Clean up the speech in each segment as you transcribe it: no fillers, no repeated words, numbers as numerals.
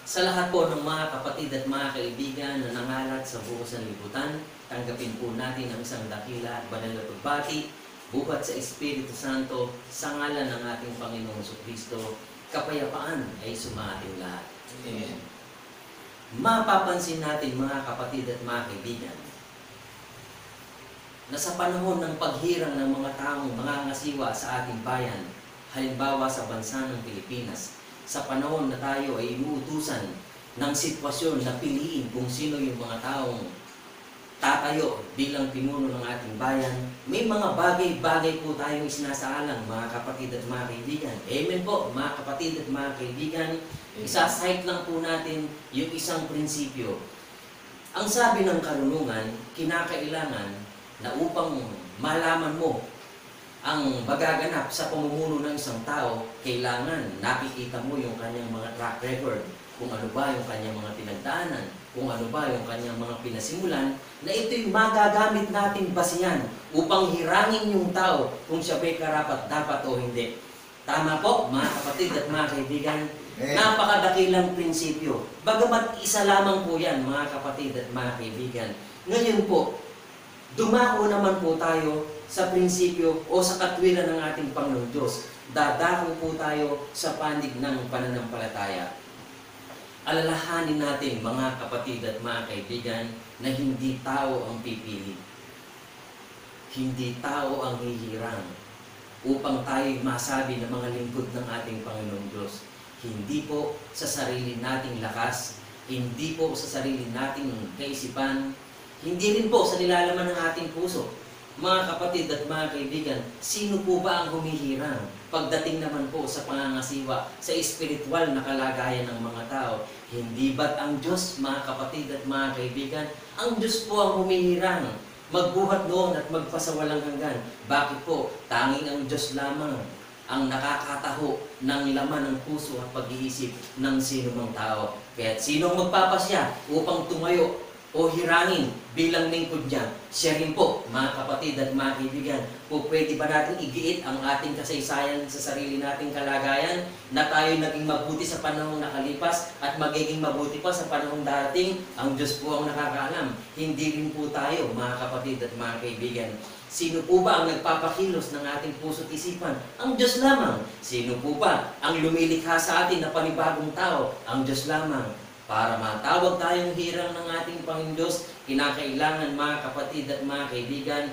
Sa lahat po ng mga kapatid at mga kaibigan na nangalat sa buong sanlibutan, tanggapin po natin ang isang dakila at banal na pagbati, bubat sa Espiritu Santo, sa ngalan ng ating Panginoong Kristo, kapayapaan ay sumating lahat. Amen. Mapapansin natin mga kapatid at mga kaibigan, na sa panahon ng paghirang ng mga taong mangangasiwa sa ating bayan, halimbawa sa bansa ng Pilipinas, sa panahon na tayo ay inuutusan ng sitwasyon na piliin kung sino yung mga taong tatayo bilang pinuno ng ating bayan, may mga bagay-bagay po tayong isinasaalang mga kapatid at mga kaibigan. Amen po mga kapatid at mga kaibigan. Isa-cite lang po natin yung isang prinsipyo. Ang sabi ng karunungan, kinakailangan na upang malaman mo ang magaganap sa pamumuno ng isang tao, kailangan nakikita mo yung kanyang mga track record, kung ano ba yung kanyang mga pinagdaanan, kung ano ba yung kanyang mga pinasimulan, na ito'y magagamit nating basihan upang hirangin yung tao kung siya ba'y karapat-dapat o hindi. Tama po, mga kapatid at mga kaibigan, napakadakilang prinsipyo. Bagamat isa lamang po yan, mga kapatid at mga kaibigan. Ngayon po, dumako naman po tayo sa prinsipyo o sa katwiran ng ating Panginoon Diyos. Dadako po tayo sa panig ng pananampalataya. Alalahanin natin mga kapatid at mga kaibigan na hindi tao ang pipili. Hindi tao ang hihirang upang tayo masabi ng mga lingkod ng ating Panginoon Diyos. Hindi po sa sarili nating lakas, hindi po sa sarili nating kaisipan, hindi rin po sa nilalaman ng ating puso. Mga kapatid at mga kaibigan, sino po ba ang humihirang pagdating naman po sa pangangasiwa sa espiritual na kalagayan ng mga tao? Hindi ba't ang Diyos, mga kapatid at mga kaibigan? Ang Diyos po ang humihirang magbuhat noon at magpasawalang hanggan. Bakit po? Tanging ang Diyos lamang ang nakakataho ng laman ng puso at pag-iisip ng sinumang tao. Kaya sinong magpapasya upang tumayo o hirangin bilang lingkod niya, siya rin po, mga kapatid at mga kaibigan. O pwede ba natin igiit ang ating kasaysayan sa sarili nating kalagayan na tayo naging mabuti sa panahong nakalipas at magiging mabuti pa sa panahong darating? Ang Diyos po ang nakakaalam. Hindi rin po tayo, mga kapatid at mga kaibigan. Sino po ba ang nagpapakilos ng ating puso't isipan? Ang Diyos lamang. Sino po ba ang lumilikha sa atin na panibagong tao? Ang Diyos lamang. Para matawag tayong hirang ng ating Panginoon Diyos, kinakailangan mga kapatid at mga kaibigan,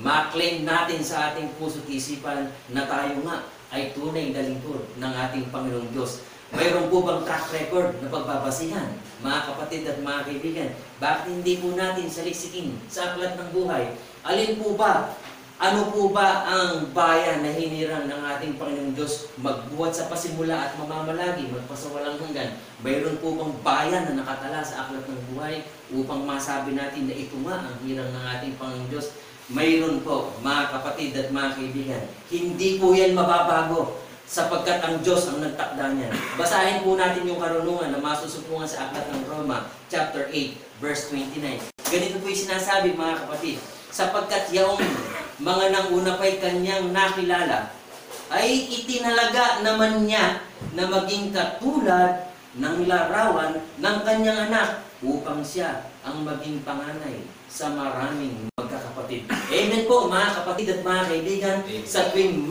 ma-claim natin sa ating puso't isipan na tayo nga ay tunay na lingkod ng ating Panginoong Diyos. Mayroon po bang track record na pagbabasihan, mga kapatid at mga kaibigan? Bakit hindi po natin saliksikin sa aklat ng buhay? Alin po ba? Ano po ba ang bayan na hinirang ng ating Panginoong Diyos magbuhat sa pasimula at mamamalagi, magpasawalang hanggan? Mayroon po bang bayan na nakatala sa aklat ng buhay upang masabi natin na ito nga ang hirang ng ating Panginoong Diyos? Mayroon po, mga kapatid at mga kaibigan. Hindi po yan mababago sapagkat ang Diyos ang nagtakda niyan. Basahin po natin yung karunungan na masusupungan sa aklat ng Roma, chapter 8, verse 29. Ganito po yung sinasabi, mga kapatid. Sapagkat yaong mga nanguna pa'y kanyang nakilala, ay itinalaga naman niya na maging katulad ng larawan ng kanyang anak upang siya ang maging panganay sa maraming magkakapatid. Amen po mga kapatid at mga kaibigan. Sa tuwing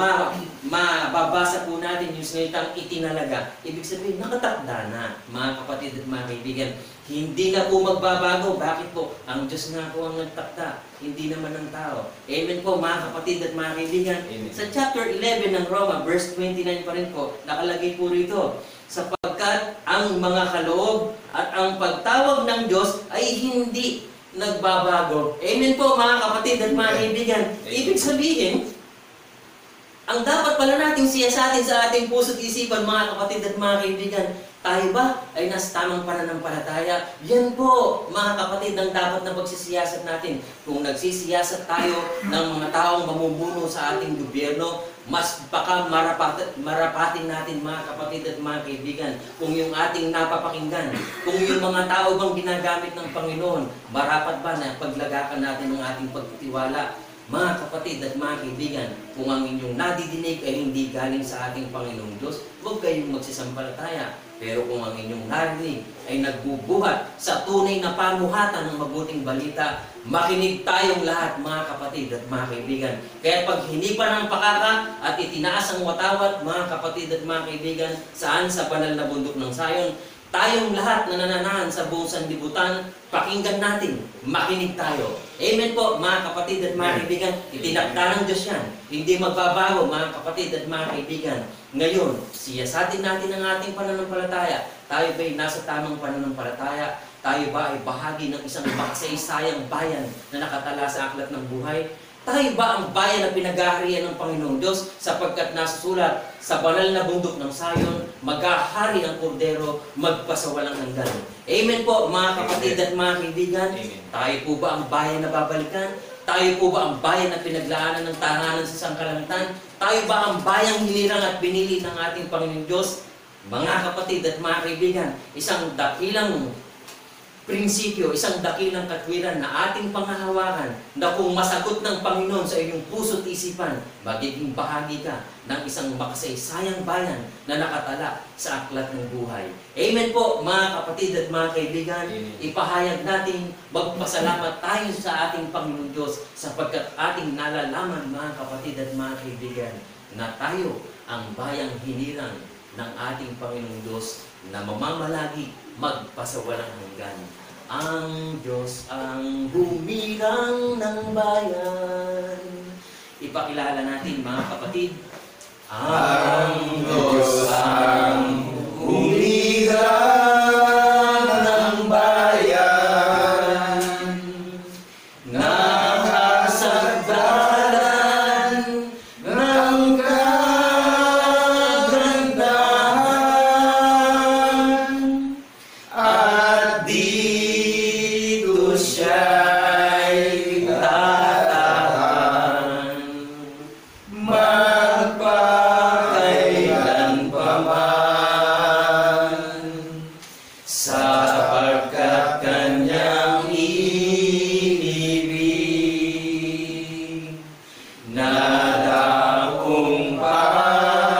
mababasa po natin yung salitang itinalaga, ibig sabihin nakatakda na mga kapatid at mga kaibigan. Hindi na po magbabago. Bakit po? Ang Diyos nga po ang nagtakda, hindi naman ng tao. Amen po mga kapatid at mga kaibigan. Amen. Sa chapter 11 ng Roma, verse 29 pa rin po, nakalagay po rito, sapagkat ang mga kaloob at ang pagtawag ng Diyos ay hindi nagbabago. Amen po mga kapatid at mga kaibigan. Ibig sabihin, ang dapat pala nating siyasatin sa ating puso't isipan, mga kapatid at mga kaibigan, tayo ba ay nasa tamang pananampalataya? Yan po, mga kapatid, ang dapat na pagsisiyasat natin. Kung nagsisiyasat tayo ng mga taong mamumuno sa ating gobyerno, mas baka marapatin natin, mga kapatid at mga kaibigan, kung yung ating napapakinggan, kung yung mga tao bang ginagamit ng Panginoon, marapat ba na paglagakan natin ang ating pagtitiwala? Mga kapatid at mga kaibigan, kung ang inyong nadidinig ay hindi galing sa ating Panginoong Diyos, huwag kayong magsisampalataya. Pero kung ang inyong narinig ay nagbubuhat sa tunay na pamuhatan ng mabuting balita, makinig tayong lahat, mga kapatid at mga kaibigan. Kaya pag hinipan ng pakaka at itinaas ang watawat, mga kapatid at mga kaibigan, saan sa banal na bundok ng Sayon, tayong lahat na nananahan sa buong sanlibutan, pakinggan natin, makinig tayo. Amen po, mga kapatid at mga kaibigan. Itinakda ng Diyos yan. Hindi magbabago, mga kapatid at mga kaibigan. Ngayon, siyasatin natin ang ating pananampalataya. Tayo ba'y nasa tamang pananampalataya? Tayo ba ay bahagi ng isang makasaysayang bayan na nakatala sa aklat ng buhay? Tayo ba ang bayan na pinag-aharian ng Panginoong Diyos sapagkat nasusulat sa banal na bundok ng Sayon, mag-ahari ang kordero, magpasawalang hanggan. Amen po, mga kapatid at mga kaibigan. Amen. Tayo po ba ang bayan na babalikan? Tayo po ba ang bayan na pinaglaanan ng tahanan sa sangkalangitan? Tayo ba ang bayang hinirang at binili ng ating Panginoong Diyos? Mga kapatid at mga kaibigan, isang dakilang prinsipyo, isang dakilang katwiran na ating panghahawakan na kung masagot ng Panginoon sa iyong puso't isipan, magiging bahagi ka ng isang makasaysayang bayan na nakatala sa aklat ng buhay. Amen po, mga kapatid at mga kaibigan. Amen. Ipahayag natin, magpasalamat tayo sa ating Panginoon Diyos sapagkat ating nalalaman, mga kapatid at mga kaibigan, na tayo ang bayang hinirang ng ating Panginoong Diyos na mamamalagi magpasawalang hanggan. Ang Diyos ang humirang ng bayan. Ipakilala natin, mga kapatid. Ang Diyos ang humirang ng bayan, nakasagdalan ng kagandahan, at dito siya'y tatahan, magpakailan pa man, sapagkat kanyang inibig na dakong pahingan.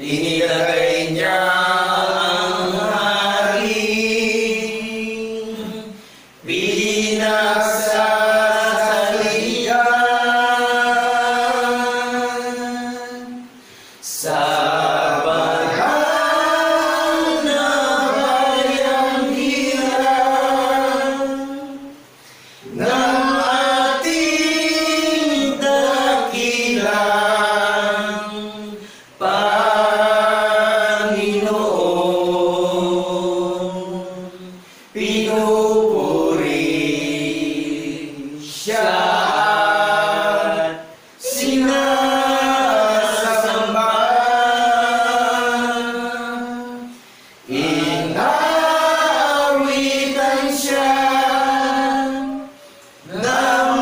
Inilagay niya ang haring pinagsasaligan sa banal na bayang hirang ng ating dakilang Panginoon. Pinupuri siya at sinasamba. Inaawitan siya na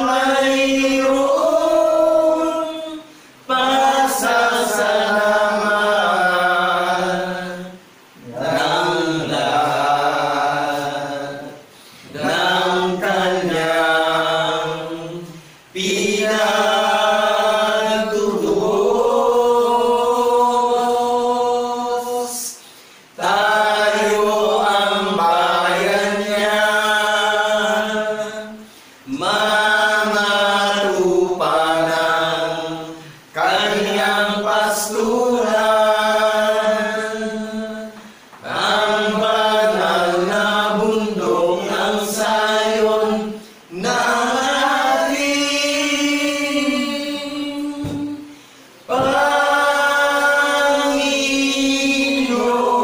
mayroong pasasalamat ng lahat ng kanyang pinagtutubos. Tayo ang bayan niya, mga lupa ng kanyang pasturan, ang banal na bundok ng Sayon ng ating Panginoon.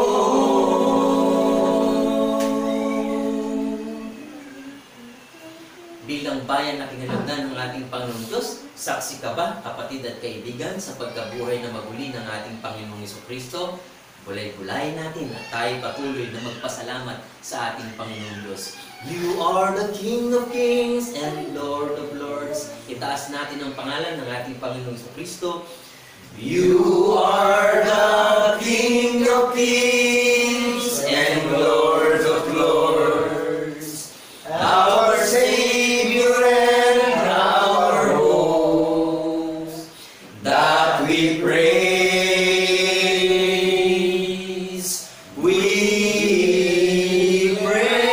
Bilang bayan na kinalagdan ng ating Panginoong Diyos, saksi ka ba, kapatid at kaibigan, sa pagkabuhay na maguli ng ating Panginoong Jesucristo? Bulay-bulay natin at tayo patuloy na magpasalamat sa ating Panginoong Diyos. You are the King of Kings and Lord of Lords. Itaas natin ang pangalan ng ating Panginoong Jesucristo. You are the King of Kings and Lord of Lords. Our we praise, we praise.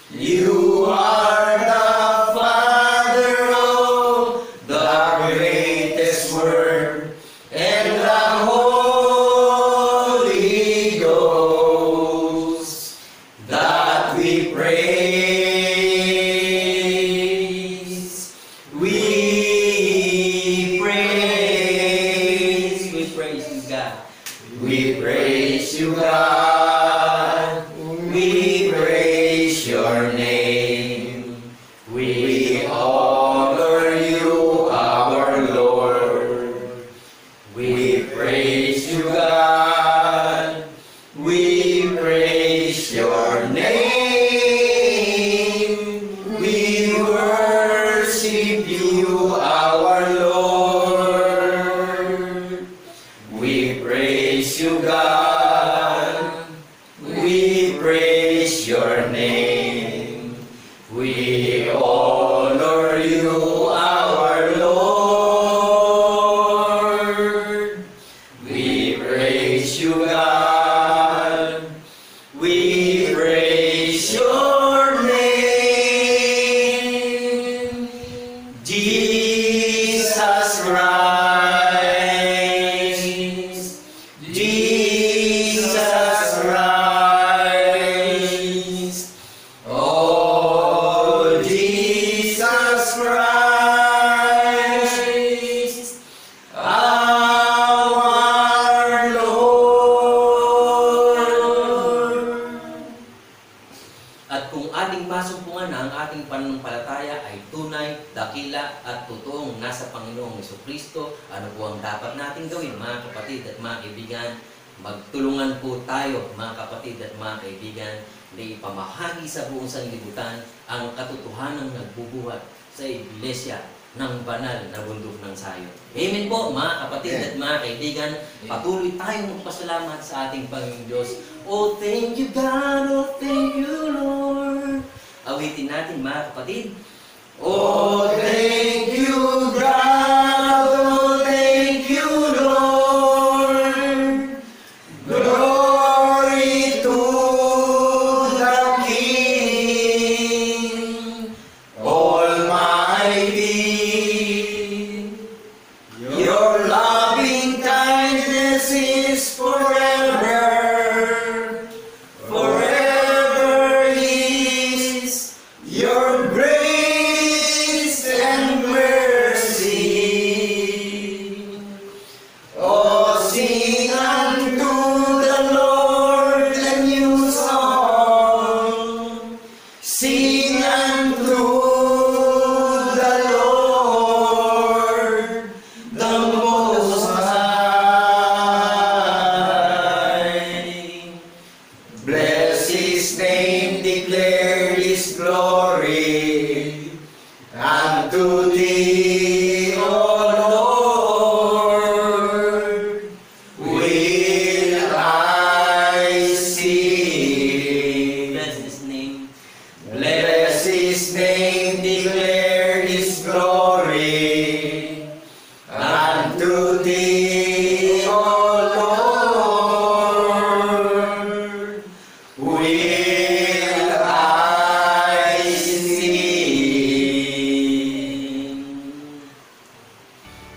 You are the Father of the greatest word, and the Holy Ghost, that we praise, we praise you, God. We praise you, God. We praise your name. We honor you, our Lord. We praise you, God. We praise your name. We worship you, our Lord. We praise you, God. We praise your name. We honor you, our Lord. We praise you, God. We praise your name. Jesus Christ. Jesus Christ. Oh, Jesus Christ, our Lord. At kung ating masumpungan na ang ating pananampalataya ay tunay, dakila at totoong nasa Panginoong Jesucristo, ano po ang dapat nating gawin, mga kapatid at mga kaibigan? Magtulungan po tayo, mga kapatid at mga kaibigan, na ipamahagi sa buong sanlibutan ang katotohanang nagbubuhat sa Iglesia ng banal na bundok ng sayo. Amen po, mga kapatid at mga kaibigan. Patuloy tayong magpasalamat sa ating Panginoong Diyos. Oh, thank you, God. Oh, thank you, Lord. Awitin natin, mga kapatid. Oh, thank you, God. Oh, thank you, Lord. Glory to the King Almighty. Your loving kindness is forever. Forever is your grace and mercy. Oh, sing unto the Lord a new song. Sing unto the Lord, the Most High. Bless His name, declare His glory unto Thee, O Lord, will I sing. Bless His name. Bless His name, declare His glory unto Thee, O Lord, will I sing.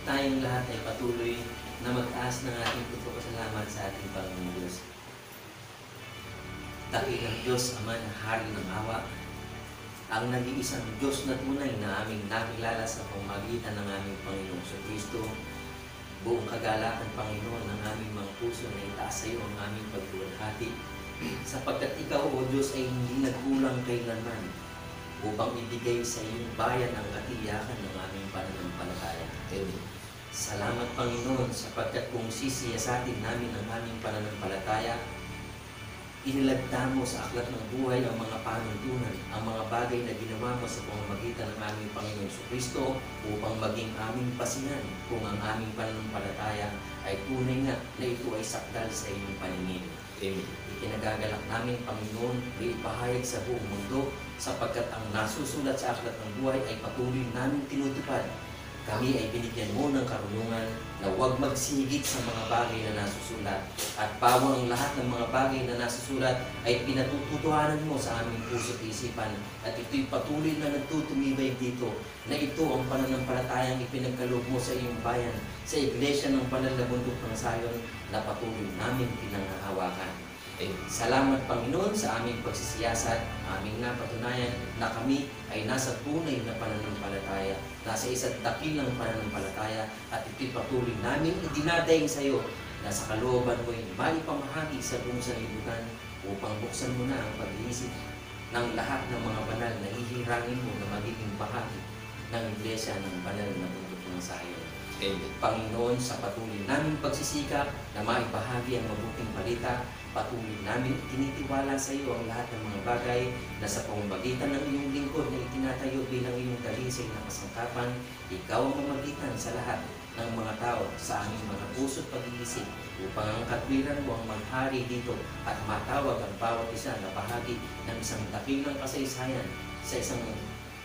Tayong lahat ay patuloy na magtaas ng ating pagpapasalamat sa ating Panginoong Diyos. Dakilang Diyos, Ama na Hari ng awa, ang nag-iisang Diyos na tunay na aming nakilala sa pamamagitan ng aming Panginoong Kristo. Buong kagalakan, Panginoon, ng aming mga puso na itaas sa iyo ang aming pagluwalhati, sapagkat Ikaw, O Diyos, ay hindi nagkulang kailanman upang ibigay sa iyong bayan ang katiyakan ng aming pananampalataya. Salamat, Panginoon, sapagkat kung sisiyasatin namin ang aming pananampalataya, inilagda mo sa aklat ng buhay ang mga panuntunan, ang mga bagay na ginawa mo sa pamamagitan ng aming Panginoong Jesucristo upang maging aming pasinan kung ang aming pananampalataya ay tunay nga na ito ay sakdal sa iyong paningin. Amen. Ikinagagalak namin, Panginoon, na ipahayag sa buong mundo sapagkat ang nasusulat sa aklat ng buhay ay patuloy namin tinutupad kami ay binigyan mo ng karunungan na huwag magsigit sa mga bagay na nasusulat at pawang ang lahat ng mga bagay na nasusulat ay pinatutuhanan mo sa aming puso at isipan at ito'y patuloy na nagtutumibay dito na ito ang pananampalatayang ipinagkaloob mo sa iyong bayan, sa iglesia ng banal na bundok ng Sayon na patuloy namin pinanghahawakan. Salamat Panginoon sa aming pagsisiyasat, aming napatunayan na kami ay nasa tunay na pananampalataya, nasa isa't dakilang pananampalataya at ito'y patuloy namin idinadaing sa iyo na sa kalooban mo'y maipamahagi sa buong sanlibutan upang buksan mo na ang pag-iisip ng lahat ng mga banal na hihirangin mo na magiging bahagi ng iglesia ng banal na bundok ng Sayon. Panginoon, sa patuloy naming pagsisikap na maibahagi ang mabuting balita, patuloy namin tinitiwala sa iyo ang lahat ng mga bagay na sa pamamagitan ng iyong lingkod na itinatayo bilang iyong dalisay na kasangkapan, ikaw ang mamagitan sa lahat ng mga tao sa aming mga puso at pag-iisip upang ang katwiran mo ang maghari dito at matawag ang bawat isa na bahagi ng isang dakilang kasaysayan sa isang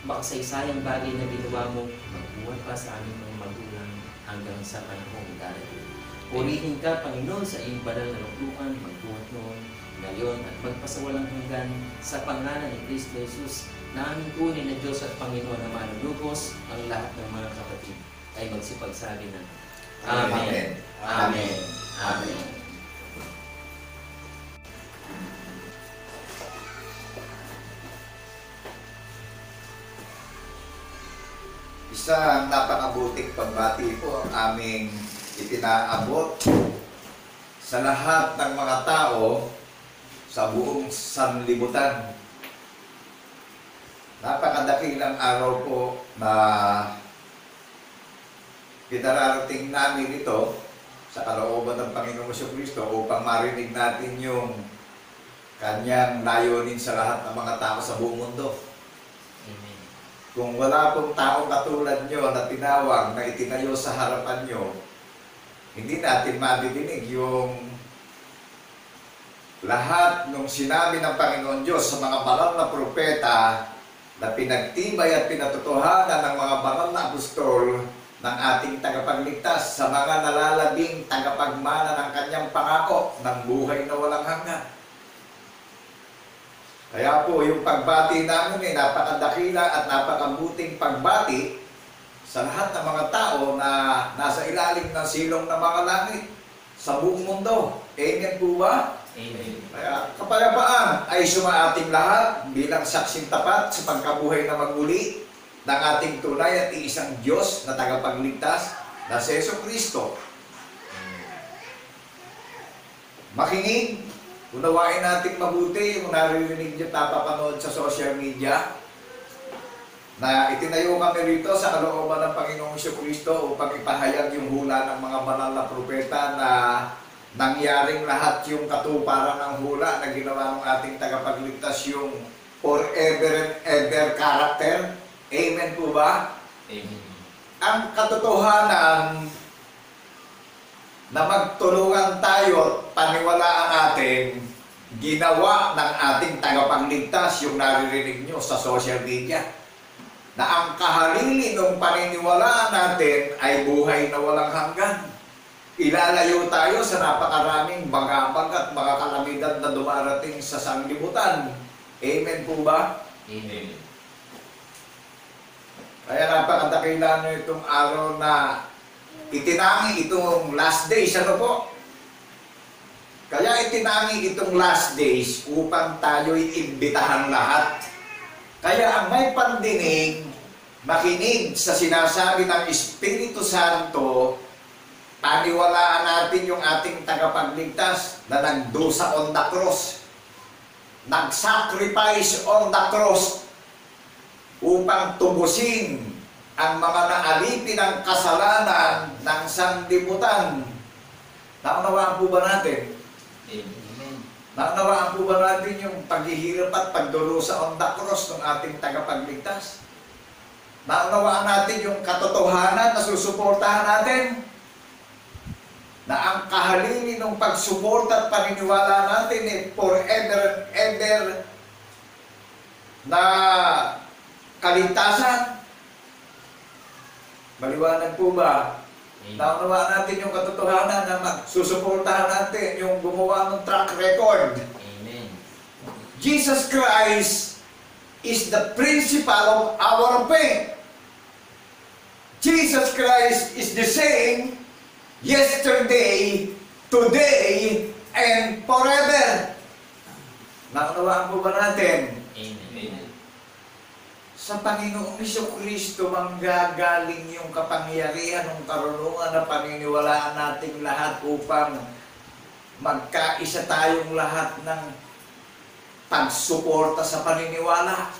makasaysayang bagay na ginawa mo, magbuhat pa sa aming mga magulang hanggang sa panahong darating. Purihin ka, Panginoon, sa iyong banal na luklukan, magbuhat noon, ngayon at magpasawalang hanggan sa pangalan ni Kristo Jesus na aming tunay na Diyos at Panginoon na manunubos ang lahat ng mga kapatid ay magsipagsabi na Amen. Amen. Amen. Isang napakabuting pagbati po ang aming itinaabot sa lahat ng mga tao sa buong sanlibutan. Napakadakilang araw po na pinararating namin ito sa kalooban ng Panginoong Jesucristo upang marinig natin yung kanyang layunin sa lahat ng mga tao sa buong mundo. Amen. Kung wala pong taong katulad nyo na tinawag, na itinayo sa harapan nyo, hindi natin madidinig yung lahat ng sinabi ng Panginoon Diyos sa mga banal na propeta na pinagtibay at pinatotohanan ng mga banal na apostol ng ating tagapagligtas sa mga nalalabing tagapagmana ng kanyang pangako ng buhay na walang hanggan. Kaya po yung pagbati namin ay napakadakila at napakabuting pagbati sa lahat ng mga tao na nasa ilalim ng silong ng mga langit sa buong mundo. Amen po ba? Amen. Kaya kapayapaan ay sumaating lahat bilang saksing tapat sa pagkabuhay na magmuli ng ating tunay at iisang Diyos na tagapagligtas na si Jesucristo. Makinig, unawain natin mabuti yung naririnig nyo napapanood sa social media na itinayo kami rito sa kalooban ng Panginoong Jesucristo upang ipahayag yung hula ng mga banal na propeta na nangyaring lahat yung katuparan ng hula na ginawa ng ating tagapagligtas, yung forever and ever character. Amen po ba? Amen. Ang katotohanan na magtulungan tayo at paniwalaan natin, ginawa ng ating tagapagligtas, yung naririnig nyo sa social media, na ang kahalili ng paniniwalaan natin ay buhay na walang hanggan. Ilalayo tayo sa napakaraming bagabag at mga kalamidad na dumarating sa sanglibutan. Amen po ba? Amen. Kaya napakadakila nyo itong araw na itinangi itong last days. Ano po? Kaya itinangi itong last days upang tayo'y imbitahan lahat. Kaya ang may pandinig, makinig sa sinasabi ng Espiritu Santo, paniwalaan natin yung ating tagapagligtas na nagdusa on the cross, nag-sacrifice on the cross upang tubusin ang mga naalipin ng kasalanan ng sanlibutan. Naunawaan po ba natin? Amen. Naunawaan po ba natin yung paghihirap at pagdurusa on the cross ng ating tagapagligtas? Naunawaan natin yung katotohanan na susuportahan natin? Na ang kahalili ng pagsuporta at paniniwala natin ay forever and ever na kaligtasan. Maliwanag po ba? Amen. Naunawaan natin yung katotohanan na susuportahan natin yung gumawa ng track record. Amen. Jesus Christ is the principal of our faith. Jesus Christ is the same yesterday, today, and forever. Naunawaan po ba natin? Amen. Sa Panginoong Kristo manggagaling yung kapangyarihan ng karunungan na paniniwalaan nating lahat upang magkaisa tayong lahat ng pagsuporta sa paniniwala.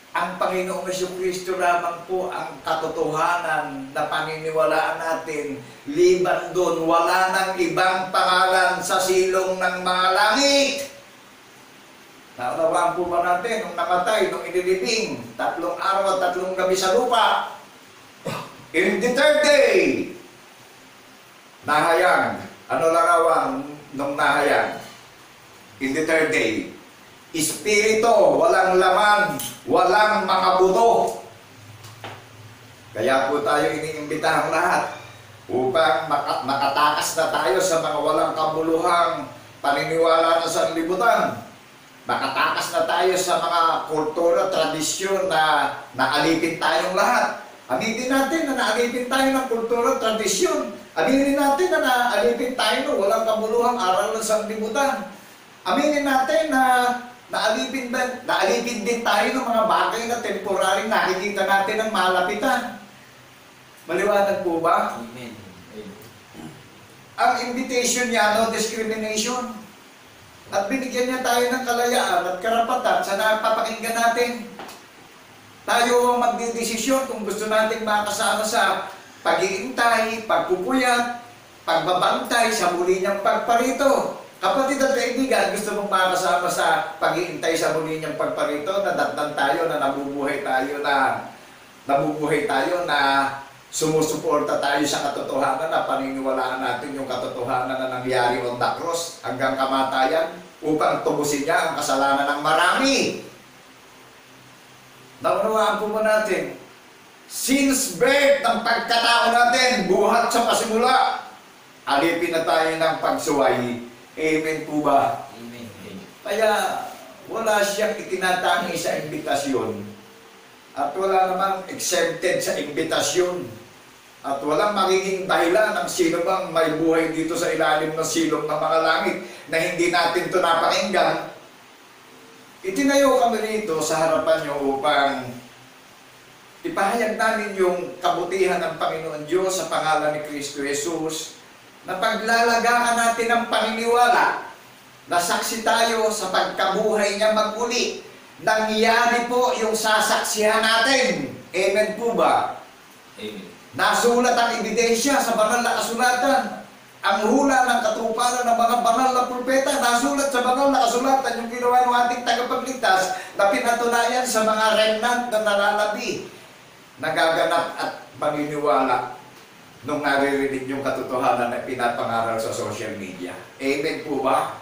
Ang Panginoong Kristo lamang po ang katotohanan na paniniwalaan natin. Liban doon, wala nang ibang pangalan sa silong ng mga langit. Naunawaan po ba natin, nung namatay, nung inilibing, 3 araw at 3 gabi sa lupa, in the third day, nahayag. Ano larawan nung nahayag? In the third day, Espiritu, walang laman, walang mga buto. Kaya po tayo iniimbitahang lahat upang makatakas na tayo sa mga walang kabuluhang paniniwala na sanlibutan. Makatakas na tayo sa mga kultura, tradisyon na naalipin tayong lahat. Aminin natin na naalipin tayo ng kultura, tradisyon. Aminin natin na naalipin tayo ng walang kabuluhang aral ng sanlibutan. Aminin natin na naalipin din tayo ng mga bagay na temporary nakikita natin ng malapitan. Maliwanag po ba? Amen. Ang invitation niya, no discrimination. At binigyan niya tayo ng kalayaan at karapatan sa napapakinggan natin. Tayo ang magdidesisyon kung gusto nating makasama sa pag-iintay, pagpupuyat, pagbabantay sa muli niyang pagparito. Kapatid at kaibigan, gusto mong makasama sa pag-iintay sa muli niyang pagparito, nadatnan tayo, na nabubuhay tayo na sumusuporta tayo sa katotohanan na paniniwalaan natin yung katotohanan na nangyari on the cross hanggang kamatayan upang tubusin niya ang kasalanan ng marami. Naunawaan po mo natin, since birth ng pagkatao natin, buhat sa pasimula, alipin na tayo ng pagsuway. Amen po ba? Amen. Kaya wala siyang itinatangi sa imbitasyon at wala namang exempted sa imbitasyon. At walang magiging dahilan ng sino bang may buhay dito sa ilalim ng silong ng mga langit na hindi natin ito napakinggan. Itinayo kami rito sa harapan nyo upang ipahayag namin yung kabutihan ng Panginoon Diyos sa pangalan ni Kristo Jesus, na paglalagaan natin ng paniniwala na saksi tayo sa pagkabuhay niya magmuli. Nangyari po yung sasaksihan natin. Amen po ba? Amen. Nasulat ang ebidensya sa banal na kasulatan. Ang hula ng katuparan ng mga banal na propeta, nasulat sa banal na kasulatan yung ginawa ng ating tagapagligtas na pinatunayan sa mga remnant na nalalabi, nagaganap at paniniwala nung naririnig yung katotohanan na pinapangaral sa social media. Amen po ba?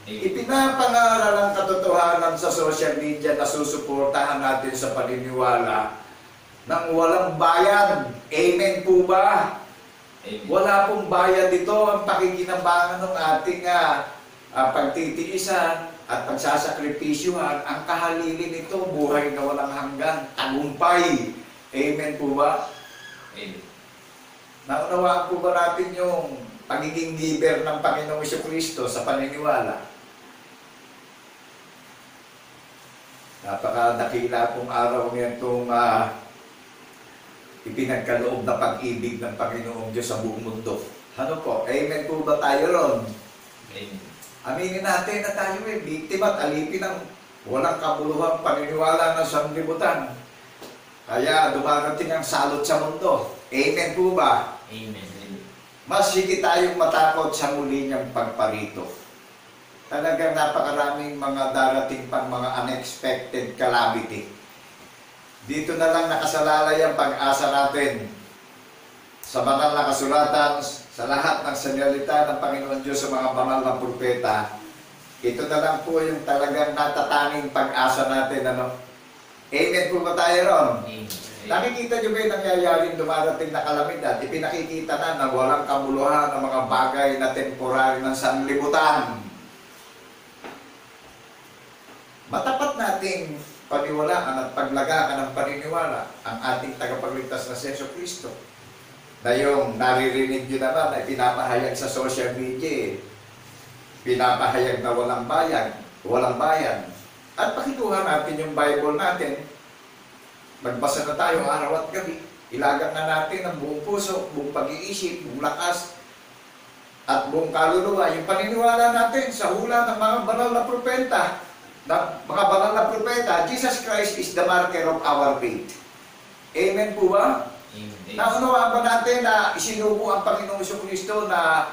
Ipinapangaral ang katotohanan sa social media na susuportahan natin sa paniniwala ng walang bayad. Amen po ba? Amen. Wala pong bayad ito ang pakikinabangan ng ating pagtitiisan at pagsasakripisyuhan. Ang kahalili nito, buhay na walang hanggan, tagumpay. Amen po ba? Amen. Naunawaan po ba natin yung pagiging giver ng Panginoong Kristo sa paniniwala? Napakadakila pong araw nitong ipinagkaloob na pag-ibig ng Panginoong Diyos sa buong mundo. Ano po? Amen po ba tayo ron? Amen. Aminin natin na tayo biktima at alipin ng walang kabuluhang paniniwala ng sanlibutan. Kaya dumarating ang salot sa mundo. Amen po ba? Amen. Mas higit tayong matakot sa muli niyang pagparito. Talagang napakaraming mga darating pang mga unexpected calamity. Dito na lang nakasalalay ang pag-asa natin sa banal na kasulatan, sa lahat ng salita ng Panginoon Diyos sa mga banal na propeta. Ito na lang po yung talagang natatanging pag-asa natin. Ano? Amen po ba tayo ron? Amen. Nakikita nyo ba yung nangyayaring dumarating na kalamidad? Ipinakikita na walang kabuluhan ng mga bagay na temporary ng sanlibutan. Matapat nating paniwalaan at paglagakan ng paniniwala ang ating tagapagligtas na si Yesu Cristo. Na yung naririnig nyo naman ay pinapahayag sa social media, pinapahayag na walang bayan. At pakikuha natin yung Bible natin, magbasa na tayo araw at gabi, ilagang na natin ang buong puso, buong pag-iisip, buong lakas, at buong kaluluwa, yung paniniwala natin sa hula ng mga banal na propeta, Jesus Christ is the marker of our faith. Amen po ba? Amen. Naunawaan ba natin na isinubo ang Panginoong Jesucristo na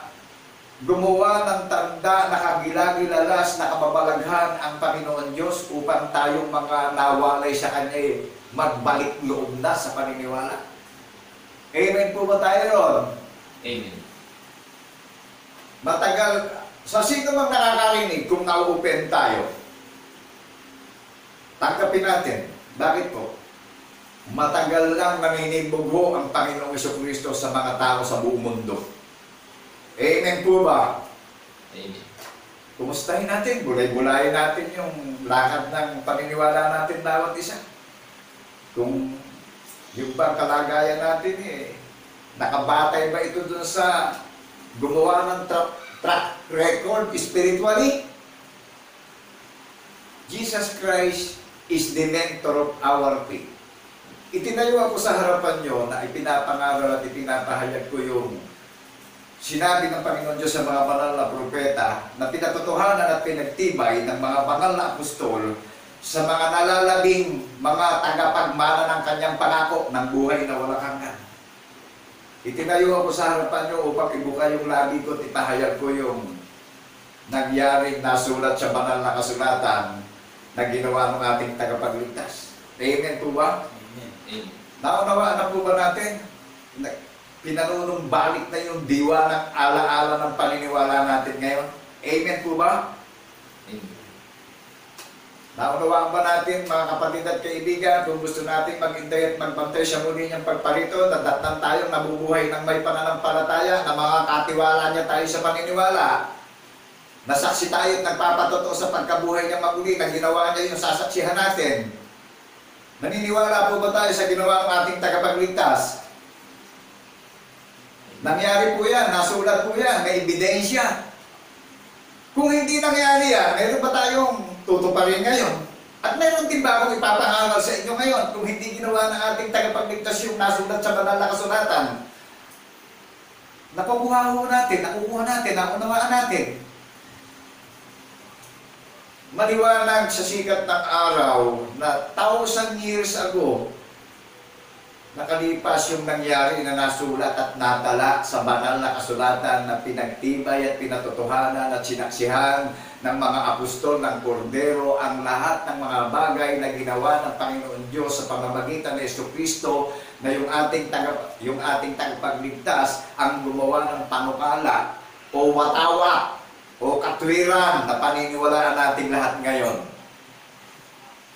gumawa ng tanda na kagilagilalas na kababalaghan ang Panginoon Diyos upang tayong mga nawalay sa Kanya magbalik loob na sa paniniwala? Amen po ba tayo ron? Amen. Matagal, sa sino mang nakakarinig kung na-open tayo? Tanggapin natin. Bakit po? Matagal lang naninibugho ang Panginoong Jesucristo sa mga tao sa buong mundo. Amen po ba? Amen. Kumustahin natin, bulay-bulayin natin yung lakad ng paniniwala natin bawat isa. Kung yung bang kalagayan natin nakabatay ba ito dun sa gumawa ng track record spiritually? Jesus Christ is the mentor of our faith. Itinayo ako sa harapan nyo na ipinapangaral at ipinapahayag ko yung sinabi ng Panginoon Diyos sa mga banal na propeta na pinatotohanan at pinagtibay ng mga banal na apostol sa mga nalalabing mga tagapagmana ng kanyang pangako ng buhay na walang hanggan. Itinayo ako sa harapan nyo upang ibuka yung labi ko at ipahayag ko yung nangyaring nasulat sa banal na kasulatan na ginawa ng ating tagapagligtas. Amen po ba? Amen. Amen. Naunawaan na po ba natin? Pinanunumbalik na yung diwa ng alaala ng paniniwala natin ngayon. Amen po ba? Amen. Naunawaan ba natin, mga kapatid at kaibigan, kung gusto natin maghintay at magbantay sa muli niyang pagparito, dadatnan tayong nabubuhay ng may pananampalataya, na mga katiwala niya tayo sa paniniwala, nasaksi tayo at nagpapatotoo sa pagkabuhay niya maguli, na ginawa niya yung sasaksihan natin. Naniniwala po ba tayo sa ginawa ng ating tagapagligtas? Nangyari po yan, nasulat po yan, may ebidensya. Kung hindi nangyari yan, meron pa tayong tutuparin ngayon. At meron din ba akong ipapangaral sa inyo ngayon kung hindi ginawa ng ating tagapagligtas yung nasulat sa banal na kasulatan? Nakukuha natin, naunawaan natin. Maliwanag sa sikat ng araw na 1,000 years ago, nakalipas yung nangyari na nasulat at natala sa banal na kasulatan na pinagtibay at pinatotohanan at sinaksihan ng mga apostol ng Kordero ang lahat ng mga bagay na ginawa ng Panginoon Diyos sa pamamagitan ng Jesucristo, na yung ating tagapagligtas ang gumawa ng panukala o watawa o katwiran na paniniwalaan nating lahat ngayon.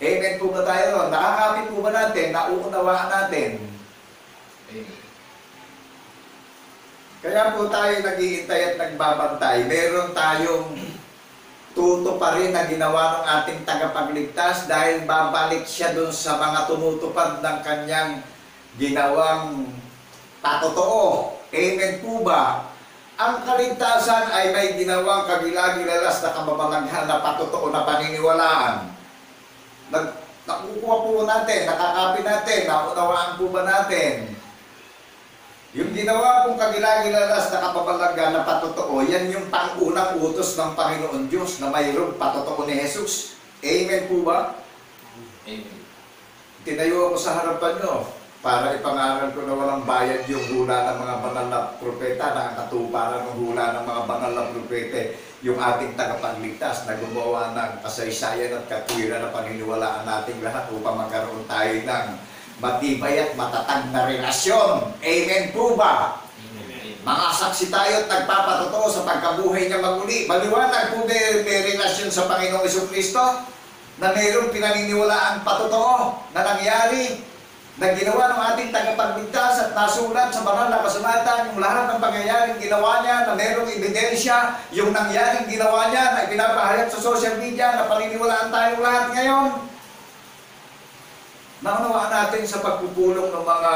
Amen po ba tayo? Nakakapit po ba natin? Nauunawaan natin? Amen. Kaya po tayo naghihintay at nagbabantay. Meron tayong tutuparin na ginawa ng ating tagapagligtas dahil babalik siya dun sa mga tumutupad ng kanyang ginawang patotoo. Amen po ba? Ang kaligtasan ay may ginawang kagilagilalas na kababalaghan na patotoo na paniniwalaan. Nakukuha po natin, nakakapit natin, naunawaan po ba natin? Yung ginawa pong kagilagilalas na kababalaghan na patotoo, yan yung pang-unang utos ng Panginoon Diyos na mayroong patotoo ni Jesus. Amen po ba? Amen. Tinayo ako sa harapan nyo para ipangaral ko na walang bayad yung hula ng mga banal na propeta, na ang katuparan ng hula ng mga banal na propeta, yung ating tagapagligtas na gumawa ng kasaysayan at katwiran na paniniwalaan nating lahat upang magkaroon tayo ng matibay at matatag na relasyon. Amen po ba? Amen. Mga saksi tayo at nagpapatotoo sa pagkabuhay niya maguli. Maliwanag po may relasyon sa Panginoong Jesucristo na mayroong pinaniniwalaang patotoo na nangyari na ginawa ng ating tagapagligtas at nasulat sa banal na kasulatan yung lahat ng pangyayaring ginawa niya na merong ebidensya, yung nangyaring ginawa niya na ipinapahayag sa social media na paniniwalaan tayong lahat ngayon. Naunawaan natin sa pagpupulong ng mga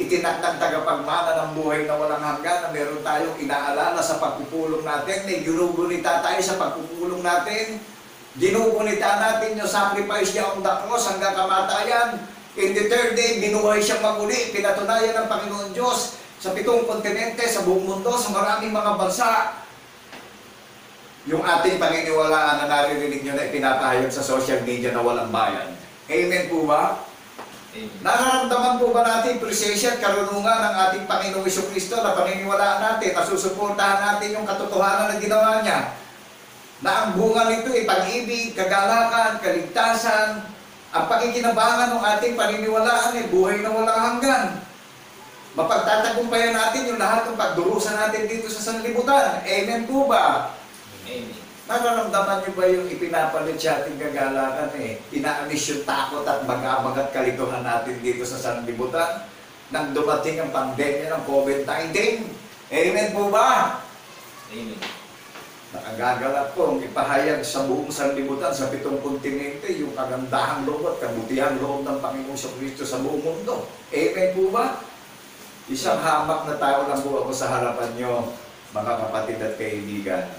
itinakdang tagapagmana ng buhay na walang hanggan na meron tayong inaalala sa pagpupulong natin, may ginugunita tayo sa pagpupulong natin, ginugunita natin yung sacrifice niya on the cross hanggang kamatayan. In the third day, binuhay siyang maguli, pinatunayan ng Panginoon Diyos sa 7 kontinente, sa buong mundo, sa maraming mga bansa. Yung ating paniniwalaan na naririnig nyo na ipinapahayag sa social media na walang bayan. Amen po ba? Amen. Nararamdaman po ba natin presensya at karunungan ng ating Panginoong Jesucristo na paniniwalaan natin, na susuportahan natin yung katotohanan na ginawa niya? Na ang bunga nito ay pag-ibig, kagalakan, kaligtasan, ang pakikinabangan ng ating paniniwalaan ay buhay na walang hanggan. Mapagtatagumpayan natin yung lahat ng pagdurusa natin dito sa sanlibutan. Amen po ba? Amen. Nararamdaman niyo ba yung ipinapalit sa ating kagalakan Inaamis yung takot at magabag at kalituhan natin dito sa sanlibutan nang dumating ang pandemya ng COVID-19. Amen po ba? Amen. Nakagagalak po ang ipahayag sa buong sanlibutan, sa 7 kontinente, yung kagandahang loob at kabutihang loob ng Panginoong Jesucristo sa buong mundo. Amen po ba? Isang hamak na tao lang po ako sa harapan nyo, mga kapatid at kaibigan.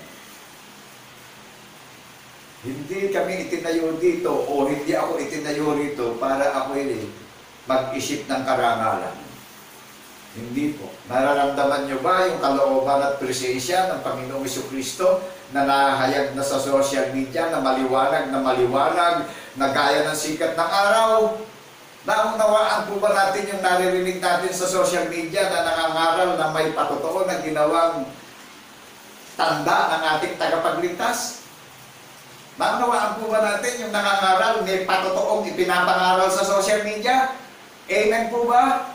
Hindi kami itinayo dito o hindi ako itinayo rito para ako mag-isip ng karangalan. Hindi po. Nararamdaman nyo ba yung kalooban at presensya ng Panginoong Jesucristo na nahayag na sa social media, na maliwanag, na gaya ng sikat ng araw? Naunawaan po ba natin yung naririnig natin sa social media na nangangaral na may patotoo na ginawang tanda ng ating tagapagligtas? Naunawaan po ba natin yung nangangaral, may patotoong ipinapangaral sa social media? Amen po ba?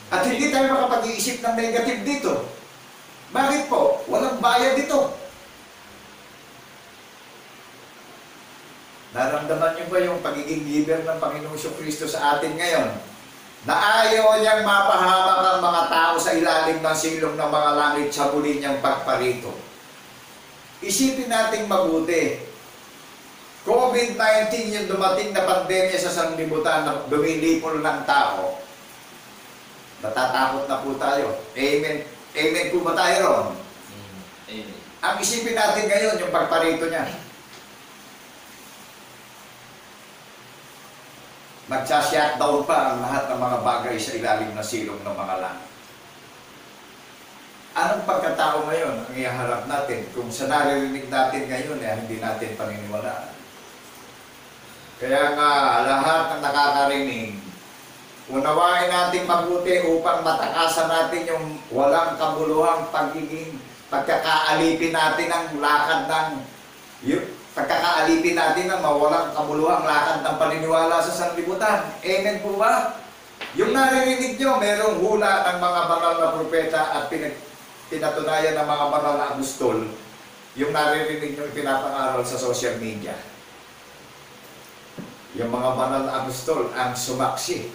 At hindi tayo makapag-iisip ng negative dito. Bakit po? Walang bayad dito. Naramdaman niyo ba yung pagiging giver ng Panginoong Jesucristo sa atin ngayon? Na ayaw niyang mapahamak ang mga tao sa ilalim ng silong ng mga langit sa muli niyang pagparito. Isipin natin mabuti. COVID-19 yung dumating na pandemya sa sanlibutan na dumilipol ng tao. Natatakot na po tayo. Amen. Amen po ba tayo ron? Amen. Ang isipin natin ngayon, yung pagparito niya. Magsa-shutdown pa ang lahat ng mga bagay sa ilalim ng silong ng mga langit. Anong pagkatao ngayon ang iharap natin kung sa naririnig natin ngayon hindi natin paniniwalaan? Kaya nga, lahat ng nakakarinig, unawain natin mabuti upang matakasan natin yung walang kabuluhang pagkakaalipin natin ang lakad ng pagkakaalipin natin ng mawalang kabuluhang lakad ng paniniwala sa sanlibutan. Amen po ba? Yung naririnig nyo, merong hula ng mga banal na propeta at pinatunayan ng mga banal na apostol, yung naririnig nyo pinapangaral sa social media. Yung mga banal na apostol ang sumaksi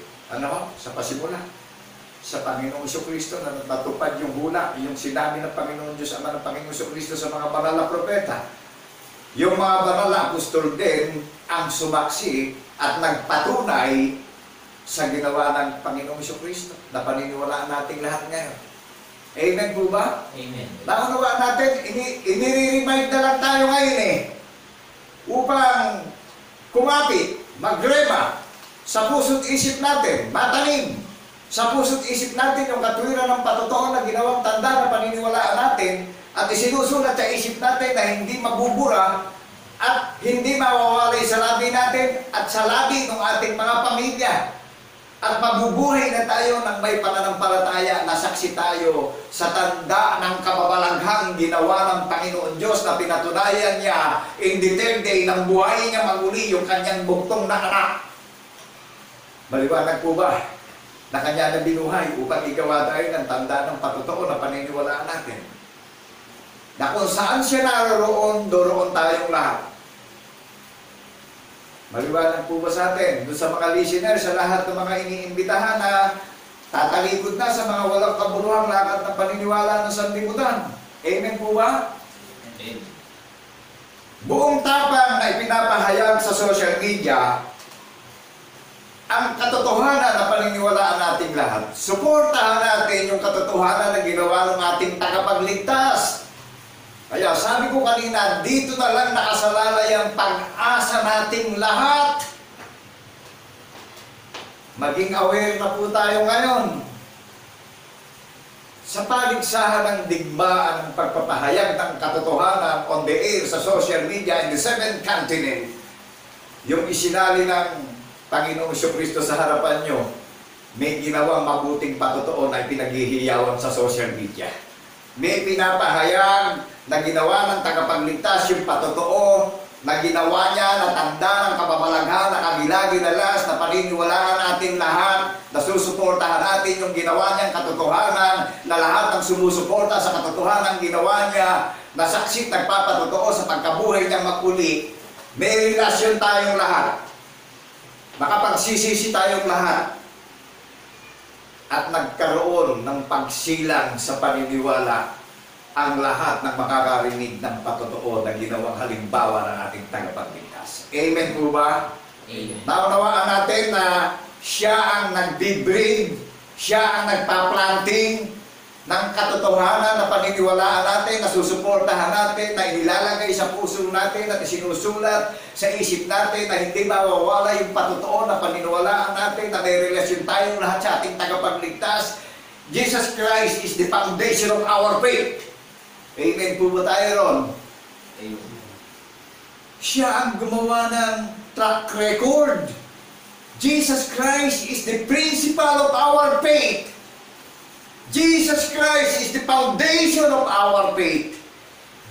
sa pasimula sa Panginoong Jesucristo na natupad yung hula, yung sinabi ng Panginoon Diyos Ama ng Panginoong Jesucristo sa mga banal na propeta. Yung mga banal na apostol din ang sumaksi at nagpatunay sa ginawa ng Panginoong Jesucristo na paniniwalaan natin lahat ngayon. Amen po ba? Amen. Naunawaan natin, inire-remind na lang tayo ngayon upang kumapit, magrema sa puso't isip natin, matanim sa puso't isip natin yung katwiran ng patotoo na ginawang tanda na paniniwalaan natin at isinusulat sa isip natin na hindi mabubura at hindi mawawalay sa labi natin at sa labi ng ating mga pamilya. At mabubuhay na tayo ng may pananampalataya na saksi tayo sa tanda ng kababalaghang ginawa ng Panginoon Diyos na pinatunayan niya in the third day ng buhay niya maguli yung kanyang bugtong na anak. Maliwanag po ba na kanya na binuhay upang igawa tayo ng tanda ng patotoo na paniniwalaan natin? Na kung saan siya naroon, doroon tayong lahat. Maliwanag po ba sa atin? Doon sa mga listener, sa lahat ng mga iniimbitahan na tatalikod na sa mga walang kabuluhang lakad ng paniniwala ng sanlibutan. Amen po ba? Amen. Buong tapang na ipinapahayag sa social media ang katotohanan na paniniwalaan nating lahat. Suportahan natin yung katotohanan na ginawa ng ating tagapagligtas. Kaya sabi ko kanina, dito na lang nakasalalay ang pag-asa nating lahat. Maging aware na po tayo ngayon sa paligsahan ng digmaan ng pagpapahayag ng katotohanan on the air sa social media in the 7th continent. Yung isinali ng Panginoong Jesucristo sa harapan nyo, may ginawang mabuting patotoo na pinaghihiyawan sa social media. May pinapahayag na ginawa ng tagapagligtas yung patotoo na ginawa niya, na tanda ng kababalaghan, na kagilagilalas, na paniniwalaan natin lahat, na susuportahan natin yung ginawa niyang katotohanan, na lahat ng sumusuporta sa katotohanan ginawa niya, na saksi nagpapatotoo sa pagkabuhay niyang maguli. May relasyon tayong lahat. Makapagsisisi tayong lahat. At nagkaroon ng pagsilang sa paniniwala ang lahat ng makakarinig ng patotoo na ginawang halimbawa ng ating tagapagligtas. Amen po ba? Amen. Naunawaan natin na siya ang nagbe-breed, siya ang nagpa-planting ng katotohanan na paniniwalaan natin, na susuportahan natin, na inilalagay sa puso natin at isinusulat sa isip natin, na hindi mawawala yung patotoo na paniniwalaan natin, na may relasyon tayong lahat sa ating tagapagligtas. Jesus Christ is the foundation of our faith. Amen po ba tayo ron? Amen. Siya ang gumawa ng track record. Jesus Christ is the principal of our faith. Jesus Christ is the foundation of our faith.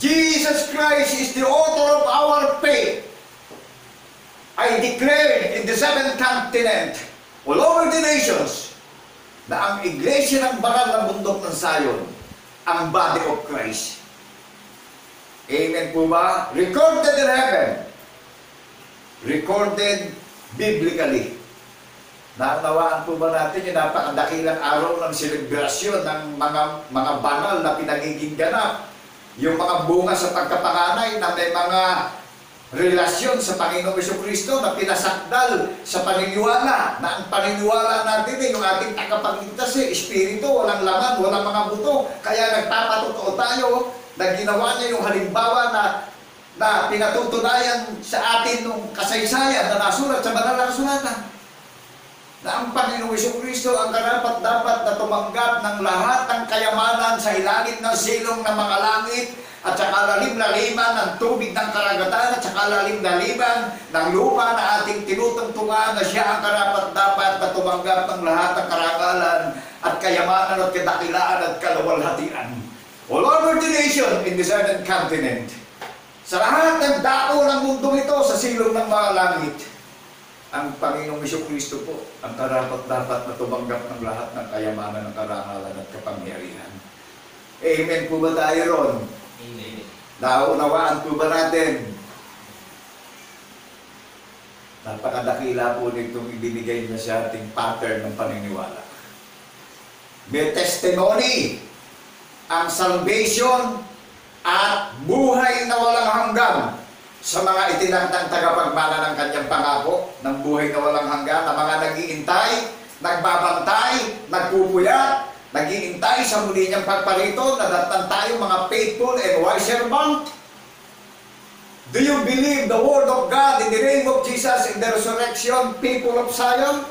Jesus Christ is the author of our faith. I declare in the 7th continent, all over the nations, na ang iglesia ng banal ng bundok ng Zion, ang body of Christ. Amen po ba? Recorded in heaven. Recorded biblically. Naunawaan po ba natin yung napakadakilang araw ng selebrasyon ng mga banal na pinagiging ganap? Yung mga bunga sa pagkapanganay na may mga relasyon sa Panginoong Jesucristo na pinasakdal sa paniniwala, na ang paniniwala natin yung ating tagapagligtas espiritu, walang laman, walang mga buto. Kaya nagpapatotoo tayo na ginawa niya yung halimbawa na pinatutunayan sa atin nung kasaysayan na nasulat sa banal na kasulatan. Na ang Panginoong Jesucristo ang karapat-dapat na tumanggap ng lahat ng kayamanan sa ilalim ng silong ng mga langit, at saka lalim-laliman ng tubig ng karagatan, at saka lalim-laliman ng lupa na ating tinutungtungan, na siya ang karapat-dapat na tumanggap ng lahat ng karangalan at kayamanan at kadakilaan at kaluwalhatian. All over the nation in the 7th continent. Sa lahat ng dako ng mundo ito, sa silong ng mga langit, ang Panginoong Jesucristo po ang karapat-dapat na tumanggap ng lahat ng kayamanan, ng karangalan at kapangyarihan. Amen po ba tayo ron? Amen. Naunawaan po ba natin? Napakadakila po nitong ibinigay niya sa ating pattern ng paniniwala. May testimony ang salvation at buhay na walang hanggan sa mga itinakdang tagapagmana ng kanyang pangako ng buhay na walang hanggan, na mga nag-iintay, nagbabantay, nagpupuyat, nag-iintay sa muli niyang pagparito, nadatnan tayo mga faithful and wise servant. Do you believe the word of God in the name of Jesus in the resurrection, people of Zion?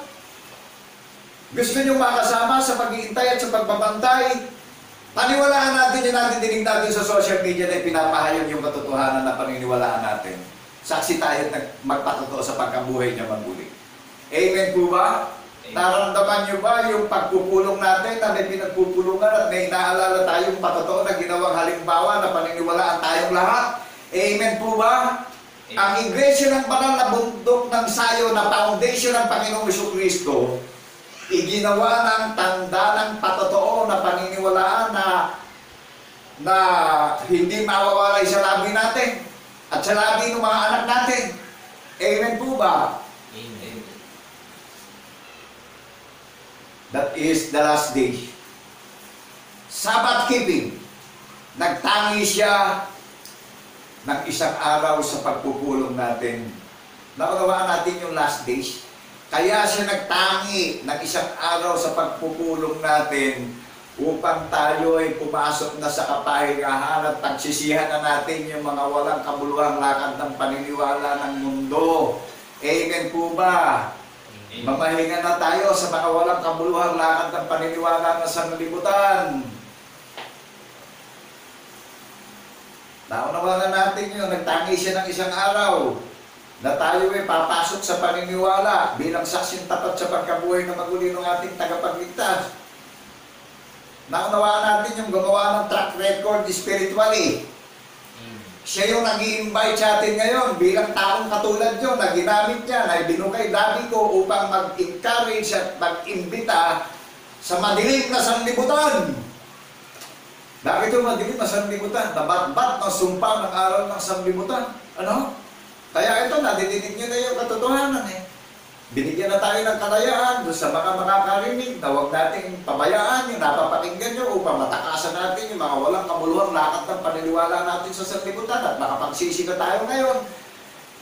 Gusto niyo makasama sa pag-iintay at sa pagbabantay? Paniwalaan natin yung nadidinig natin sa social media na pinapahayag yung katotohanan na paniniwalaan natin. Saksi tayo at magpatotoo sa pagkabuhay niya maguli. Amen po ba? Naramdaman niyo ba yung pagpupulong natin na may pinagpupulungan at may inaalala tayong patotoo na ginawang halimbawa na paniniwalaan tayong lahat? Amen po ba? Ang iglesia ng banal na bundok ng Zion na foundation ng Panginoong Jesucristo, iginawa ng tanda ng patotoo na paniniwalaan na hindi mawawalay sa labi natin at sa labi ng mga anak natin. Amen po ba? Amen. That is the last day. Sabbath keeping. Nagtangi siya ng isang araw sa pagpupulong natin. Naunawaan natin yung last days. Kaya siya nagtangi ng isang araw sa pagpupulong natin upang tayo ay pumasok na sa kapahingahan at pagsisihan na natin yung mga walang kabuluhang lakad ng paniniwala ng mundo. Amen po ba? Mamahinga na tayo sa mga walang kabuluhang lakad ng paniniwala ng sanlibutan. Naunawaan na natin yun, nagtangi siya ng isang araw na tayo ay papasok sa paniniwala bilang saksing tapat sa pagkabuhay na maguli ng ating tagapagligtas. Naunawaan natin yung gumawa ng track record spiritually. Siya yung nag-i-invite sa atin ngayon bilang taong katulad yun na ginamit niya, na binukay dabi ko upang mag-encourage at mag-imbita sa madilim na sanlibutan. Bakit yung madilim na sanlibutan? Nabatbat ng sumpa ng araw ng sanlibutan. Ano? Kaya ito, nadidinig nyo na yung katotohanan eh. Binigyan na tayo ng kalayaan doon sa mga makakarinig na huwag nating pabayaan yung napapakinggan nyo upang matakasan natin yung mga walang kabuluhang lakad ng paniniwala natin sa sanlibutan at makapagsisika tayo ngayon.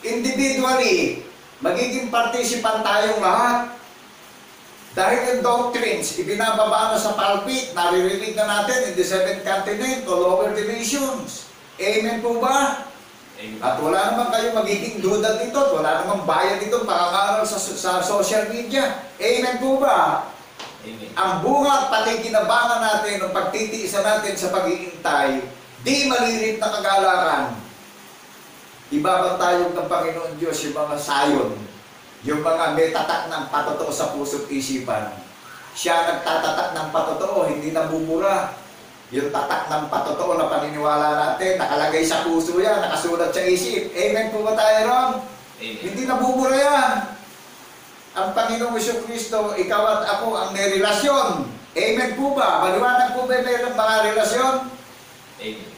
Individually, magiging participant tayong lahat. Dahil yung doctrines, ibinababa na sa pulpit, naririnig na natin in the seventh continent, all over the nations. Amen po ba? At wala naman kayo magiging duda dito, at wala naman bayad dito pangangaral sa social media. Amen po ba? Amen. Ang bunga at pakikinabangan natin, ang pagtitiisa natin sa pag-iintay, di malilit na kagalakan. Ibabantayog ng Panginoon Diyos yung mga sayon, yung mga may tatak ng patotoo sa puso't isipan. Siya nagtatatak ng patotoo, hindi nabubura. Yung tatak ng patotoo na paniniwala natin, nakalagay sa puso yan, nakasulat sa isip. Amen po ba tayo ron? Amen. Hindi nabubura yan. Ang Panginoong Jesucristo, ikaw at ako ang may relasyon. Amen po ba? Maliwanag po ba may mga relasyon? Amen.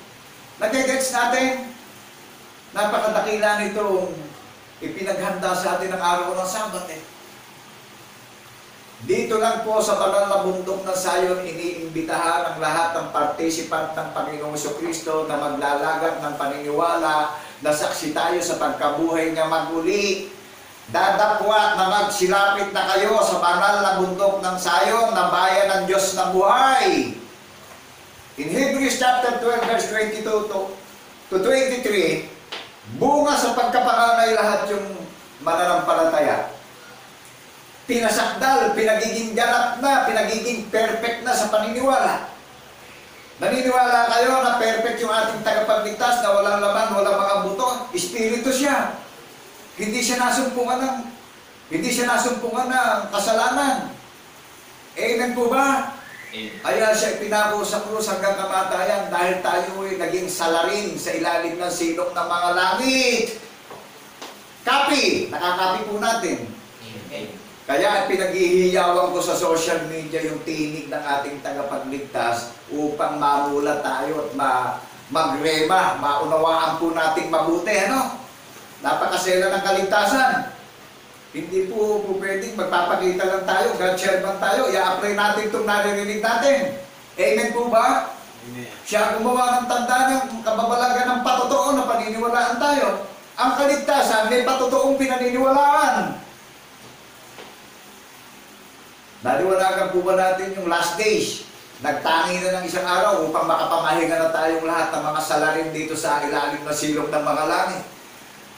Nagigets natin? Napakadakila nitong ipinaghanda sa atin ang araw ng Sabat eh. Dito lang po sa banal na bundok ng Sayon, iniimbitahan ang lahat ng participant ng Panginoong Jesucristo na maglalagak ng paniniwala na saksi tayo sa pagkabuhay niya maguli. Dadapwa na magsilapit na kayo sa banal na bundok ng Sayon na bayan ng Diyos na buhay. In Hebrews chapter 12 verse 22 to 23, bunga sa pagkapanganay lahat yung mananampalataya. Pinasakdal, pinagiging ganap na, pinagiging perfect na sa paniniwala. Naniniwala kayo na perfect yung ating tagapagligtas, na walang laman, walang mga buto, espiritu siya. Hindi siya nasumpungan ng kasalanan. Amen po ba? Amen. Kaya siya ipinako sa krus hanggang kamatayan dahil tayo ay naging salarin sa ilalim ng silong ng mga langit. Kapi! Nakakapi po natin. Amen. Kaya pinaghihiyawan ko sa social media yung tinig ng ating tagapagligtas upang mamulat tayo at magrema, maunawaan po nating mabuti. Ano? Napakasela ng kaligtasan. Hindi po pwedeng magpapakita lang tayo, God-share man tayo, i-apply natin itong naririnig natin. Amen po ba? Amen. Siya gumawa ng tanda ng kababalagan ng patotoo na paniniwalaan tayo. Ang kaligtasan may patotoong pinaniniwalaan. Naliwanagan po ba natin yung last days? Nagtangi na ng isang araw upang makapamahinga na tayong lahat ng mga salarin dito sa ilalim na silong ng mga langit.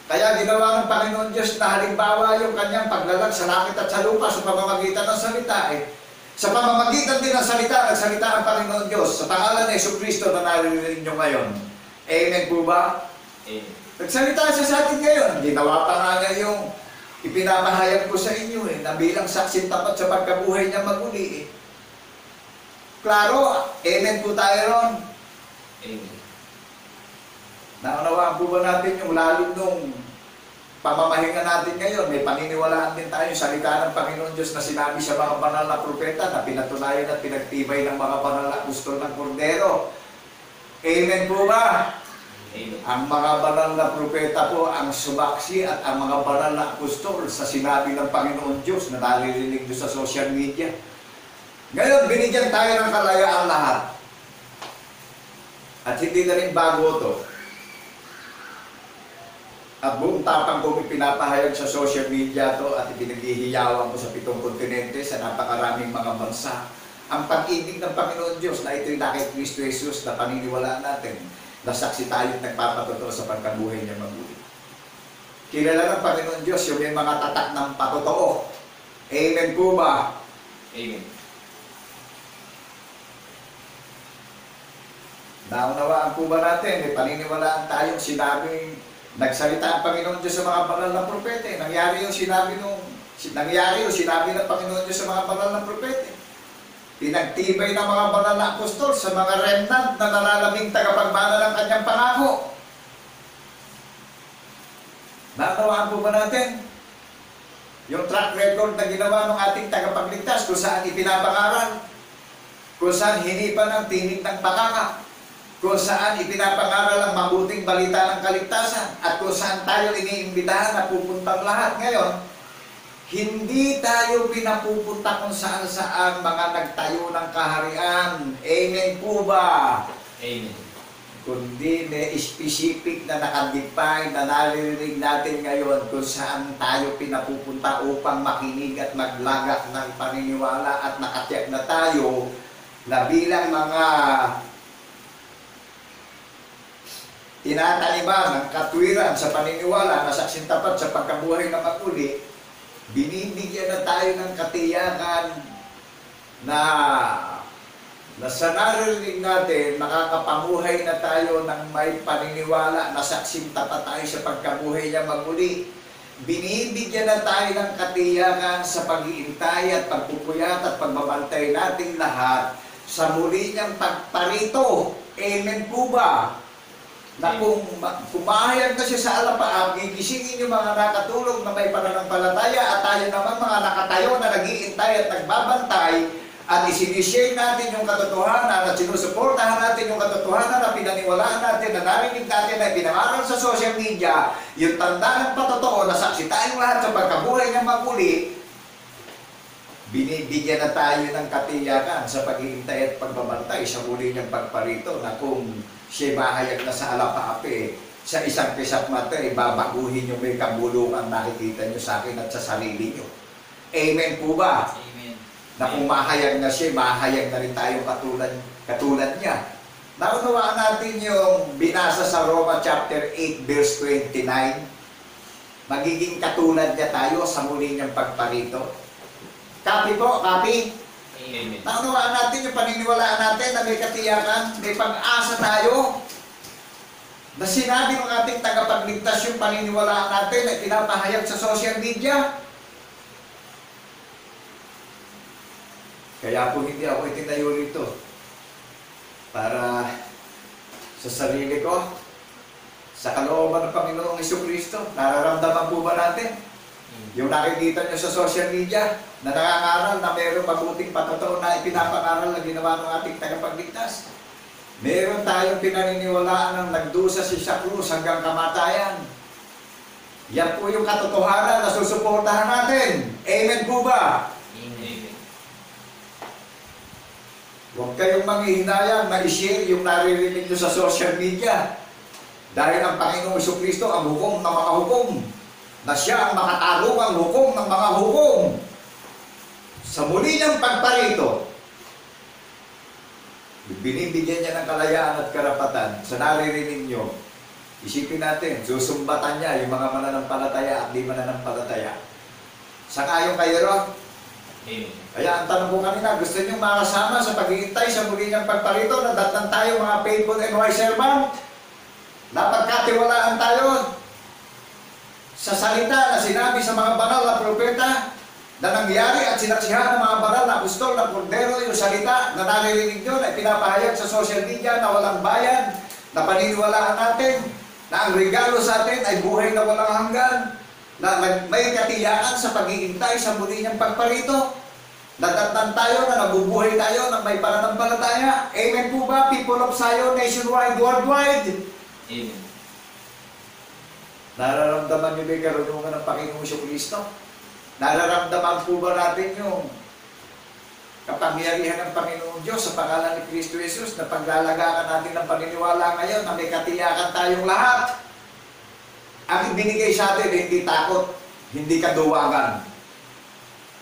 Kaya ginawa ng Panginoon Diyos na halimbawa yung kanyang paglalag sa langit at sa lupa sa pamamagitan ng salita. Sa pamamagitan din ng salita, nagsalita ang Panginoon Diyos sa pangalan ni Jesucristo na naririnig nyo ngayon. Amen po ba? Amen. Nagsalita siya sa atin ngayon. Ginawa pa nga niya yung ipinamahayag ko sa inyo na bilang saksi tapat sa pagkabuhay niya maguli. Klaro, amen po tayo ron. Amen. Naunawaan po ba natin yung lalim nung pamamahinga natin ngayon? May paniniwalaan din tayo yung salita ng Panginoon Diyos na sinabi sa mga banal na propeta na pinatunayan at pinagtibay ng mga banal na apostol ng Kordero. Amen po ba? Amen. Ang mga banal na propeta po ang sumaksi at ang mga banal na apostol sa sinabi ng Panginoon Diyos na naririnig doon sa social media. Ngayon, binigyan tayo ng kalayaan lahat. At hindi na rin bago to. At buong tapang kong ipinapahayag sa social media to at ipinaghihiyawan ko sa 7 kontinente, sa napakaraming mga bansa. Ang pag-ibig ng Panginoon Diyos na ito'y na kay Kristo Jesus na paniniwalaan natin, na saksi tayo at nagpapatotoo sa pagkabuhay niya mabuti. Kilala ng Panginoon Diyos yung may mga tatak ng patotoo. Amen po ba? Amen. Naunawaan po ba natin? May paniniwalaan tayong sinabing nagsalita ang Panginoon Diyos sa mga banal na propete. Nangyari yung sinabi ng Panginoon Diyos sa mga banal na propete. Pinagtibay ng mga banal na apostol sa mga remnant na nalalaming tagapagmana ng kanyang pangako. Naunawaan po ba natin? Yung track record na ginawa ng ating tagapagligtas kung saan ipinapangaral, kung saan hinipan ng tinig ng pakaka, kung saan ipinapangaral ang mabuting balita ng kaligtasan, at kung saan tayo iniimbitahan na pupuntang lahat. Ngayon, hindi tayo pinapupunta kung saan mga nagtayo ng kaharian. Amen po ba? Amen. Kundi may specific na nakadefine na naririnig natin ngayon kung saan tayo pinapupunta upang makinig at maglagak ng paniniwala at nakatiyak na tayo na bilang mga tinataliban ng katwiran sa paniniwala na saksing tapat sa pagkabuhay na maguli, binibigyan na tayo ng katiyakan na sa naririnig natin, makakapamuhay na tayo ng may paniniwala na saksing tapat tayo sa pagkabuhay na maguli. Binibigyan na tayo ng katiyakan sa pag-iintay at pagpupuyat at pagbabantay nating lahat sa muli niyang pagparito. Amen po ba? Na kung pumahayag na siya sa alapaap, gigisingin yung mga nakatulog na may pananampalataya at tayo naman mga nakatayo na nag-iintay at nagbabantay at isinishare natin yung katotohanan at sinusuportahan natin yung katotohanan na pinaniwalaan natin, na narinig natin na pinangaral sa social media, yung tanda ng patotoo na saksi tayong lahat sa pagkabuhay ng maguli, binibigyan na tayo ng katiyakan sa pag-iintay at pagbabantay sa muli niyang pagparito na kung siya mahayag na sa alapaape, sa isang pisat mata, babaguhin yung may kabulukan nakikita nyo sa akin at sa sarili nyo. Amen po ba? Amen. Na kung mahayag na siya, mahayag na rin tayo katulad niya. Naunawaan natin yung binasa sa Roma chapter 8 verse 29. Magiging katulad niya tayo sa muli niyang pagparito. Copy po, copy. Amen. Naunawaan natin yung paniniwalaan natin na may katiyakan, may pag-asa tayo. Na sinabi ng ating tagapagligtas yung paniniwalaan natin ay pinapahayag sa social media. Kaya po hindi ako itinayo rito para sa sarili ko, sa kalooban ng Panginoong Jesucristo. Nararamdaman po ba natin? Yung nakikita nyo sa social media na nangangaral na mayroong mabuting patotoo na ipinapangaral na ginawa ng ating tagapagligtas. Meron tayong pinaniniwalaan ng nagdusa si sa krus hanggang kamatayan. Yan po yung katotohanan na susuportahan natin. Amen po ba? Amen. Huwag kayong manghihinayang na i-share yung naririnig nyo sa social media. Dahil ang Panginoong Jesucristo ang hukom ng mga hukom. Na siya ang makatarungang hukom ng mga hukom. Sa muli niyang pagparito, binibigyan niya ng kalayaan at karapatan sa naririnig niyo. Isipin natin, susumbatan niya yung mga mananampalataya at di mananampalataya. Sang-ayon kayo ron? Amen. Kaya ang tanong ko kanina, gusto niyo makasama sa paghihintay sa muli niyang pagparito na datang tayo mga faithful and wise servant? Napagkatiwalaan tayo sa salita na sinabi sa mga banal na propeta na nangyari at sinaksihan ng mga banal na apostol na kordero yung salita na naririnig nyo na pinapahayag sa social media na walang bayan, na paniniwalaan natin na ang regalo sa atin ay buhay na walang hanggan, na may katiyakan sa pag-iintay sa muli niyang pagparito, natatnan tayo na nabubuhay tayo ng may pananampalataya. Amen po ba, people of Zion, nationwide, worldwide? Amen. Nararamdaman niyo ba yung karunungan ng Panginoong Kristo? Nararamdaman po ba natin yung kapangyarihan ng Panginoong Diyos sa pangalan ni Kristo Jesus na paglalagaan natin ng paniniwala ngayon na may katiyakan tayong lahat? Ang ibinigay sa atin, hindi takot, hindi kaduwagan,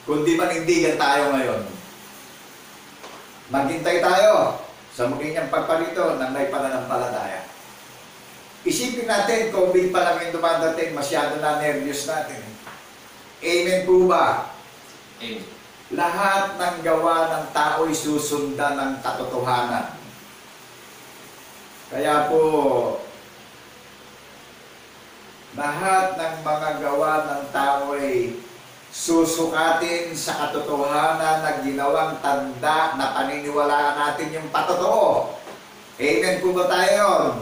kundi manindigan tayo ngayon. Maghintay tayo sa muli niyang pagparito ng may pananampalataya. Isipin natin, COVID pa lang yung dumadating, masyado na nervyos natin. Amen po ba? Amen. Lahat ng gawa ng tao'y susundan ng katotohanan. Kaya po, lahat ng mga gawa ng tao'y susukatin sa katotohanan na ginawang tanda na paniniwalaan natin yung patotoo. Amen po ba tayo?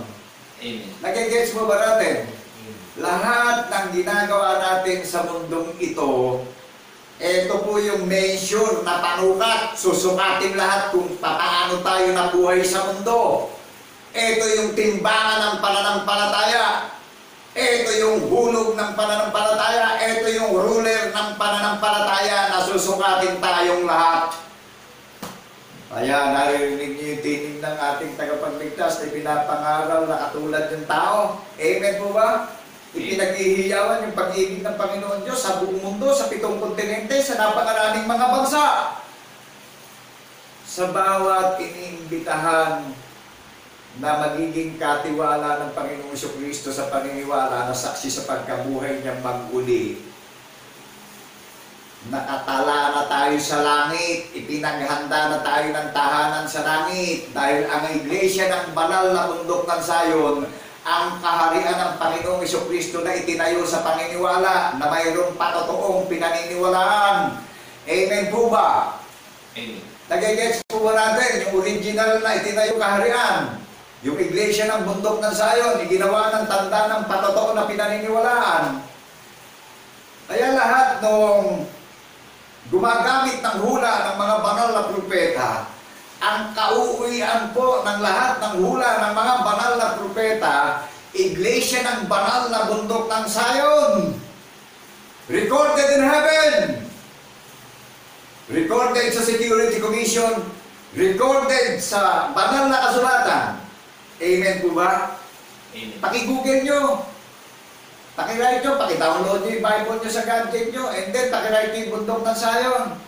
Amen. Nagigets mo ba natin? Lahat ng ginagawa natin sa mundong ito, ito po yung measure na panukat. Susukatin lahat kung paano tayo nabuhay sa mundo. Ito yung timbangan ng pananampalataya. Ito yung hulog ng pananampalataya. Ito yung ruler ng pananampalataya na susukatin tayong lahat. Kaya naririnig niyo yung tinig ng ating tagapagligtas na pinapangaral na katulad ng tao. Amen po ba? Ipinaghihiyawan yung pag-ibig ng Panginoon Diyos sa buong mundo, sa 7 kontinente, sa napakaraming mga bansa. Sa bawat iniimbitahan na magiging katiwala ng Panginoong Kristo sa paniniwala na saksi sa pagkabuhay niyang mag-uli, nakatala na tayo sa langit, ipinaghanda na tayo ng tahanan sa langit, dahil ang iglesia ng banal na bundok ng Sayon, ang kaharian ng Panginoong Kristo na itinayo sa paniniwala na mayroong patotoong pinaniniwalaan. Amen po ba? Amen. Nagigets po ba natin yung original na itinayo kaharian? Yung iglesia ng bundok ng Sayon, iginawa ng tanda ng patotoo na pinaniniwalaan. Kaya lahat nung gumagamit ng hula ng mga banal na propeta, ang kauuwian po ng lahat ng hula ng mga banal na propeta, iglesia ng banal na bundok ng Sayon. Recorded in heaven. Recorded sa Security Commission. Recorded sa banal na kasulatan. Amen po ba? Amen. Paki-google nyo. Paki-write nyo, paki-download nyo yung Bible nyo sa gadget nyo, and then paki-write nyo yung bundok ng Sayon.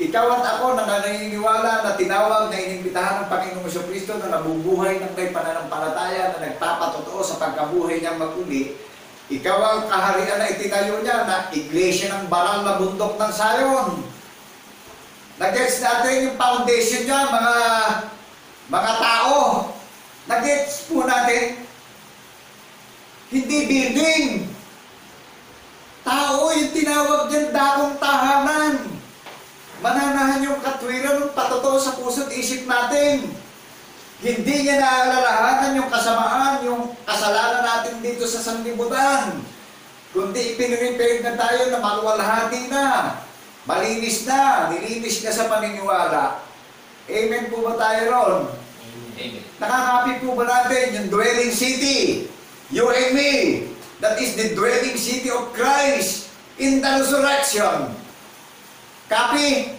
Ikaw at ako na naniniwala na tinawag na inimbitahan ng Panginoong Kristo na nabubuhay ng may pananampalataya na nagpapatotoo sa pagkabuhay niyang mag-uli, ikaw ang kaharian na itinayo niya na iglesia ng banal na bundok ng Sayon. Nag-gets natin yung foundation niya, mga tao. Nag-gets po natin. Hindi building. Tao yung tinawag dyan, dakong tahanan. Mananahan yung katwiran ng patotoo sa puso't isip natin. Hindi niya naalalahanan yung kasamaan, yung kasalanan natin dito sa sanlibutan. Kundi ipinirepare na tayo na maluwalhati na. Malinis na, nilinis na sa paniniwala. Amen po ba tayo ron? Amen. Nakakapit po ba natin yung dwelling city? You and me. That is the dwelling city of Christ in the resurrection. Copy?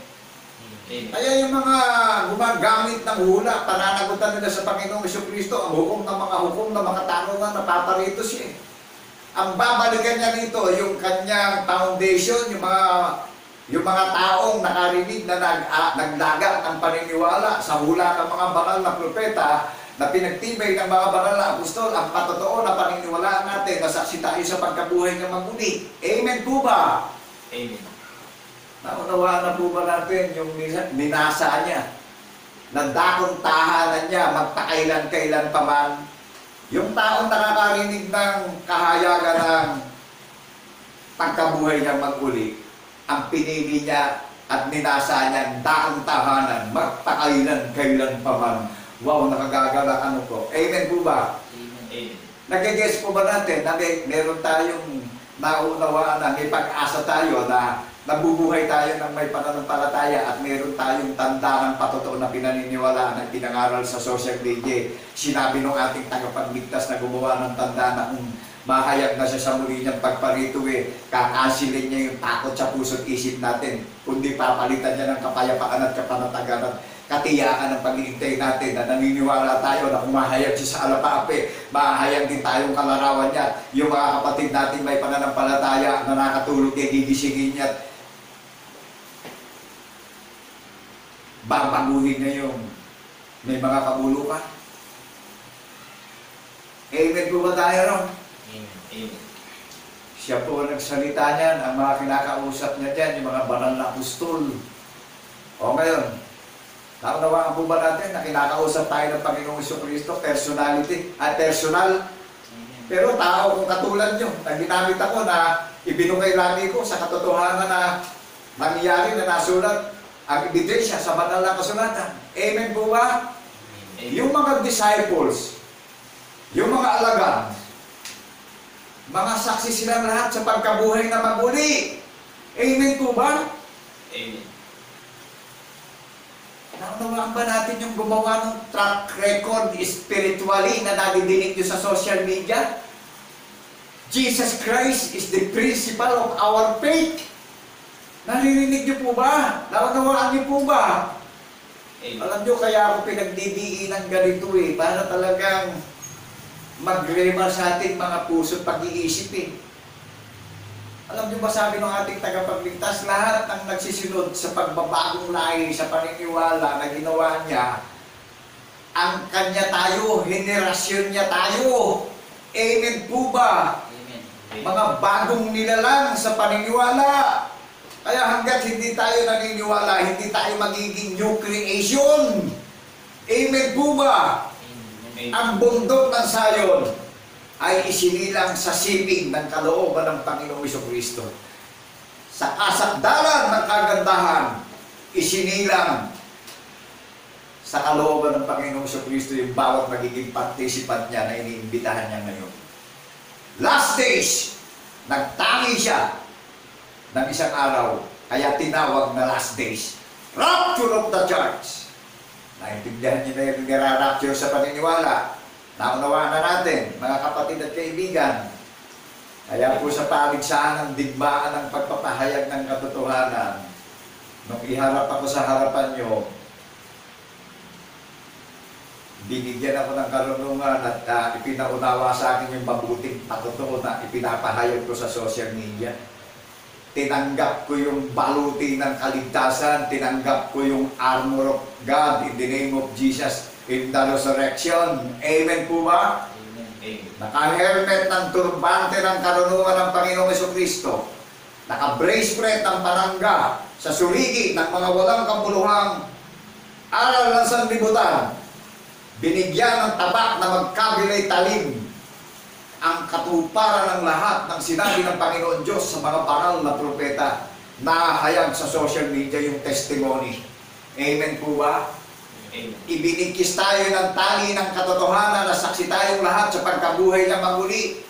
Amen. Kaya yung mga gumagamit ng hula, pananagutan nila sa Panginoong Kristo, ang hukom ng mga tanungan na paparito siya. Ang babalikan niya rito, yung kanyang foundation, yung mga taong nakarinig na naglagat ng paniniwala sa hula ng mga banal na propeta na pinagtibay ng mga banal na apostol, ang patotoo na paniniwalaan natin na saksi tayo sa pagkabuhay ng mag-uli. Amen po ba? Amen. Naunawaan na po ba natin yung minasa niya? Na dakong tahanan niya, magpakailan-kailan pa man. Yung taong nakakarinig ng kahayagan ng pagkabuhay niyang mag-uli, ang pinili niya at minasa niya, dakong tahanan, magpakailan-kailan pa man. Wow, nakagagala ano po. Amen po ba? Amen. Nag-guess po ba natin na meron tayong naunawaan na may pag-asa tayo na nabubuhay tayo ng may pananampalataya at meron tayong tanda ng patotoo na pinaniniwalaan at pinangaral sa social media. Sinabi ng ating tagapagligtas na gumawa ng tanda na kung mahayag na siya sa muli niyang pagparito, kakasilin niya yung takot sa puso't isip natin, kundi papalitan niya ng kapayapaan at kapanatagan at katiyakan ng pag-iintay natin na naniniwala tayo na kung mahayag siya sa alapape, mahayag din tayong kalarawan niya. Yung mga kapatid natin may pananampalataya na nakatulog niya, gigisingin niya at babaguhin niya yung may mga kabulukan. Amen po ba tayo ron? Amen. Siya po nagsalita niyan, ang mga kinakausap niya dyan, yung mga banal na apostol. O ngayon, naunawaan po ba natin na kinakausap tayo ng Panginoong Jesucristo, personality at personal? Pero tao kung katulad nyo, ginamit ako na ibinugay lagi ko sa katotohanan na nangyari na nasulat ang ebidensya sa banal na kasulatan. Amen po ba? Yung mga disciples, yung mga alagad, mga saksi silang lahat sa pagkabuhay na maguli. Amen po ba? Amen. Naunawaan ba natin yung gumawa ng track record spiritually na nadidinig nyo sa social media? Jesus Christ is the principal of our faith. Naririnig nyo po ba? Naunawaan nyo po ba? Amen. Alam nyo, kaya ako pinagdidiin ng ganito para talagang magrema sa ating mga puso pag-iisip Alam niyo ba sabi ng ating tagapagligtas, lahat ng nagsisunod sa pagbabagong lahi, sa paniniwala na ginawa niya, ang kanya tayo, henerasyon niya tayo. Amen po ba? Amen. Mga bagong nilalang sa paniniwala. Kaya hanggat hindi tayo naniniwala, hindi tayo magiging new creation. Amen po ba? Amen. Ang bundok ng Sayon ay isinilang sa siping ng kalooban ng Panginoong Jesucristo. Sa kasakdalan ng kagandahan, isinilang sa kalooban ng Panginoong Jesucristo yung bawat magiging participant niya na iniimbitahan niya ngayon. Last days, nagtangi siya ng isang araw, kaya tinawag na last days. Rapture of the church. Naintindihan niyo na yung nira-rapture sa paniniwala. Naunawaan na natin, mga kapatid at kaibigan. Kaya po sa paligsahan ng digmaan ng pagpapahayag ng katotohanan, nung iharap ako sa harapan nyo, binigyan ako ng karunungan at ipinaunawa sa akin yung mabuting patotoo na ipinapahayag ko sa social media. Tinanggap ko yung baluti ng kaligtasan, tinanggap ko yung armor of God in the name of Jesus in the resurrection. Amen po ba? Amen. Naka-helmet ng turbante ng karunungan ng Panginoong Jesucristo. Naka-bracelet ng panangga sa surigi ng mga walang kabuluhang aral ng sanlibutan. Binigyan ng tabak na magkabilay talim ang katuparan ng lahat ng sinabi ng Panginoon Diyos sa mga banal na propeta na hayag sa social media yung testimony. Amen po ba? Amen. Ibinigkis tayo ng tali ng katotohanan na saksi tayong lahat sa pagkabuhay na maguli.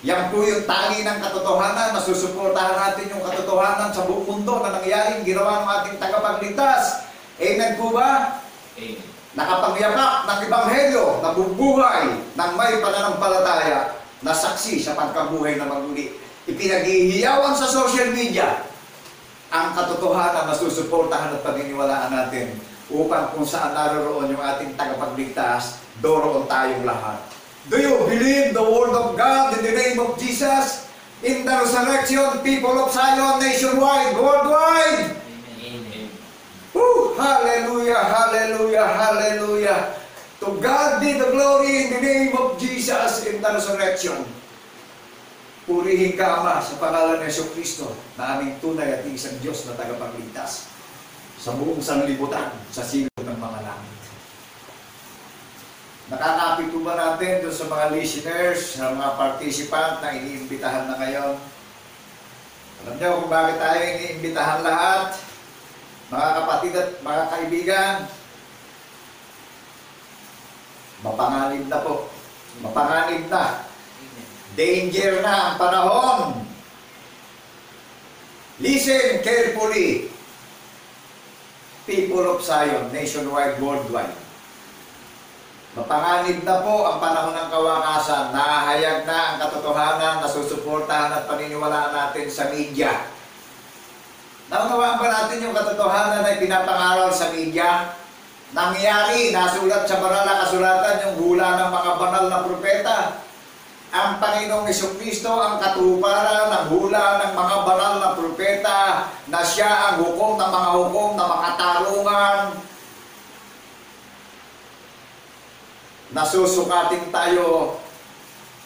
Yan po yung tali ng katotohanan na susuportahan natin yung katotohanan sa buong mundo na nangyaring ginawa ng ating tagapagligtas. Amen po ba? Amen. Nakapagyapak ng Ebanghelyo na bubuhay ng may pananampalataya na saksi sa pagkabuhay na maguli. Ipinaghihiyawan sa social media ang katotohanan na susuportahan at paniniwalaan natin upang kung saan naroon yung ating tagapagligtas, doroon tayong lahat. Do you believe the word of God in the name of Jesus? In the resurrection, people of Zion, nationwide, worldwide. Amen. Woo! Hallelujah, hallelujah, hallelujah. To God be the glory in the name of Jesus in the resurrection. Purihin ka, Ama, sa pangalan ng Jesucristo na aming tunay at isang Diyos na tagapagligtas sa buong sanlibutan, sa silog ng mga langit. Nakakapit po ba natin doon sa mga listeners, sa mga participant na iniimbitahan na ngayon? Alam niyo kung bakit tayo iniimbitahan lahat? Mga kapatid at mga kaibigan, mapanganib na po. Mapanganib na. Danger na ang panahon. Listen carefully, people of Zion, nationwide, worldwide. Mapanganib na po ang panahon ng kawakasan. Nahahayag na ang katotohanan na susuportahan at paniniwalaan natin sa media. Naunawaan ba natin yung katotohanan na ipinapangaral sa media? Nangyari, nasulat sa banal na kasulatan yung hula ng mga banal na propeta. Ang Panginoong Jesucristo ang katuparan ng hula ng mga banal na propeta na siya ang hukom ng mga hukom na makatarungan. Nasusukatin tayo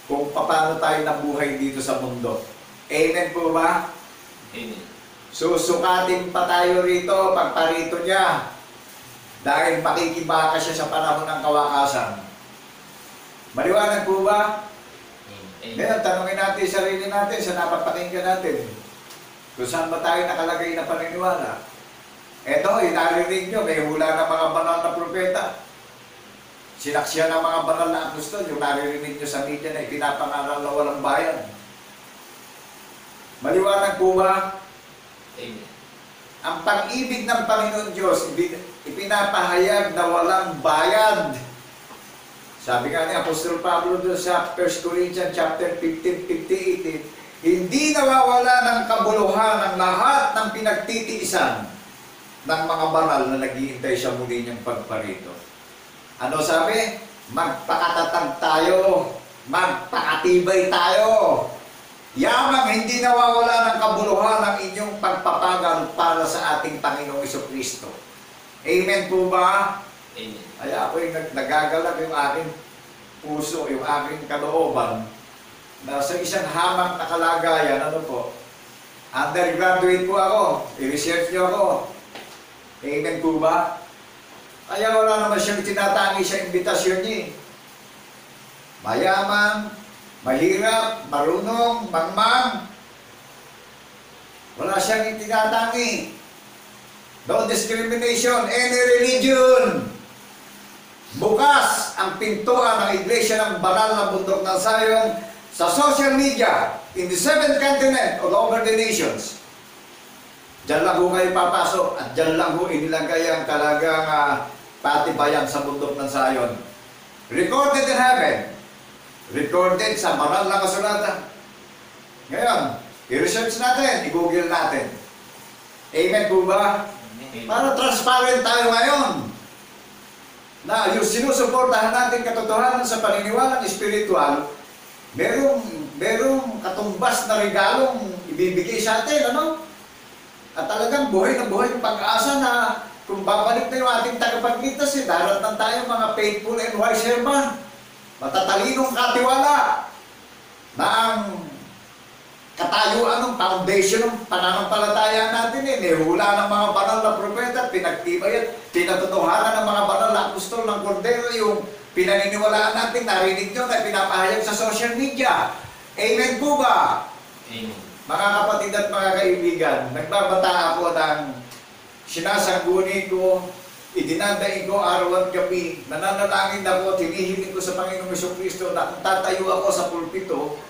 kung paano tayo nabuhay dito sa mundo. Amen po ba? Amen. Susukatin pa tayo rito pagparito niya dahil makikibaka siya sa panahon ng kawakasan. Maliwanag po ba? Amen. Ngayon, tanungin natin sarili natin sa napapakinggan natin. Kung saan ba tayo nakalagay na paniniwala? Eto, inarinig nyo, may hula ng mga banal na propeta. Sinaksya ng mga banal na apostol, yung naririnig nyo sa media na ipinapangaral na walang bayan. Maliwanag po ba? Amen. Ang pag-ibig ng Panginoon Diyos, ipinapahayag na walang bayad. Sabi nga ni Apostol Pablo doon sa 1 Corinthians chapter 15:58, hindi nawawala ng kabuluhan ang lahat ng pinagtitiisan ng mga banal na naghihintay sa muli niyang pagparito. Ano sabi? Magpakatatag tayo, magpakatibay tayo. Yamang hindi nawawala ng kabuluhan ang inyong pagpapagal para sa ating Panginoong Jesucristo. Amen po ba? Amen. Kaya ako yung nagagalak yung aking puso, yung aking kalooban na sa isang hamang na kalagayan, ano po, undergraduate po ako, i-research niyo ako. Amen po ba? Kaya wala naman siyang tinatangi sa imbitasyon niya. Mayaman, mahirap, marunong, mangmang. Wala siyang tinatangi. No discrimination, any religion. Bukas ang pintuan ng Iglesia ng Banal na Bundok ng Zion sa social media in the 7th continent all over the nations. Diyan lang ho kayo papasok at diyan lang ho inilagay ang talagang patibayan sa bundok ng Zion. Recorded in heaven. Recorded sa banal na kasulatan. Ngayon, i-research natin, i-google natin. Amen po ba? Amen. Para transparent tayo ngayon. Na yung sinusuportahan natin katotohanan sa paniniwalang espiritual, merong katumbas na regalong ibibigay sa atin, ano? At talagang buhay na buhay yung pag-asa na kung babalik na yung ating tagapagligtas, darat tayo mga faithful and wise servant. Matatalinong katiwala na ang katayuan ng foundation ng pananampalataya natin nihula ng mga banal na propeta, pinagtibay at pinatutuhanan ng mga banal na apostol ng Kordero yung pinaniniwalaan natin, narinig nyo na pinapahayag sa social media. Amen po ba? Amen. Mga kapatid at mga kaibigan, nagbabata ako ng sinasangguni ko, idinadaig ko araw at gabi, nananalangin ako, tinihiling ko sa Panginoong Jesucristo na kung tatayo ako sa pulpito,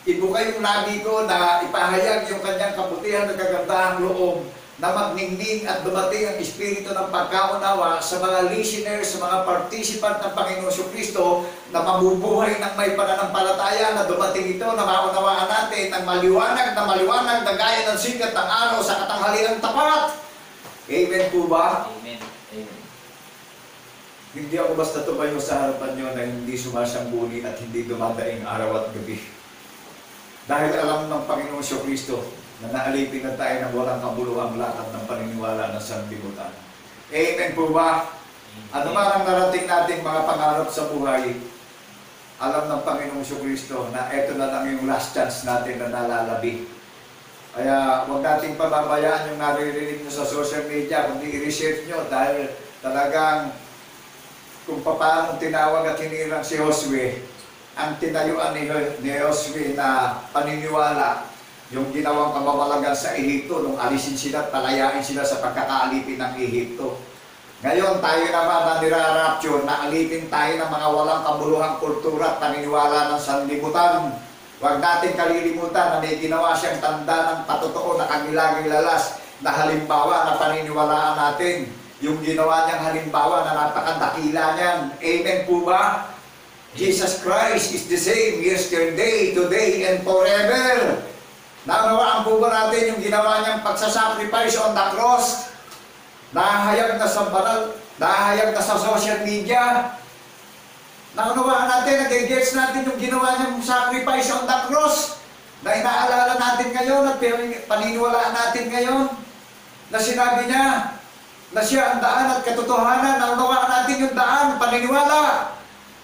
ibukay yung labi ko na ipahayag yung kanyang kabutihan at kagandahang loob na magningning at dumating ang Espiritu ng pagkaunawa sa mga listeners, sa mga participant ng Panginoong Jesucristo na mabubuhay ng may pananampalataya na dumating ito na maunawaan natin ng maliwanag na gaya ng sikat ng araw sa katanghaliang tapat. Amen po ba? Amen. Amen. Hindi ako basta tumayo sa harapan nyo na hindi sumasangguni at hindi dumadaing araw at gabi. Dahil alam ng Panginoong Jesucristo na naalipin na tayo ng walang kabuluhang lakad ng paniniwala ng sanlibutan. Amen po ba? Ano man ang narating nating mga pangarap sa buhay, alam ng Panginoong Jesucristo na ito na lang yung last chance natin na nalalabi. Kaya huwag nating pababayaan yung naririnig nyo sa social media, kundi i-research nyo dahil talagang kung paano tinawag at hinirang si Josue, ang tinayuan ni Josue na paniniwala, yung ginawang kamamalagan sa Ehipto, nung alisin sila at palayain sila sa pagkakaalipin ng Ehipto. Ngayon, tayo naman na nirarapture, na alipin tayo ng mga walang kabuluhang kultura at paniniwala ng sanlibutan. Huwag natin kalilimutan na may ginawa siyang tanda ng patotoo na kamilagang lalas na halimbawa na paniniwalaan natin. Yung ginawa niyang halimbawa na napakadakila niyan. Amen po ba? Jesus Christ is the same yesterday, today, and forever. Naunawaan po ba natin yung ginawa niyang pagsasacrifice on the cross? Nahahayag na sa banal, nahahayag na sa social media. Naunawaan natin, nag-gets natin yung ginawa niyang sacrifice on the cross na inaalala natin ngayon at paniniwalaan natin ngayon na sinabi niya na siya ang daan at katotohanan. Naunawaan natin yung daan, paniniwala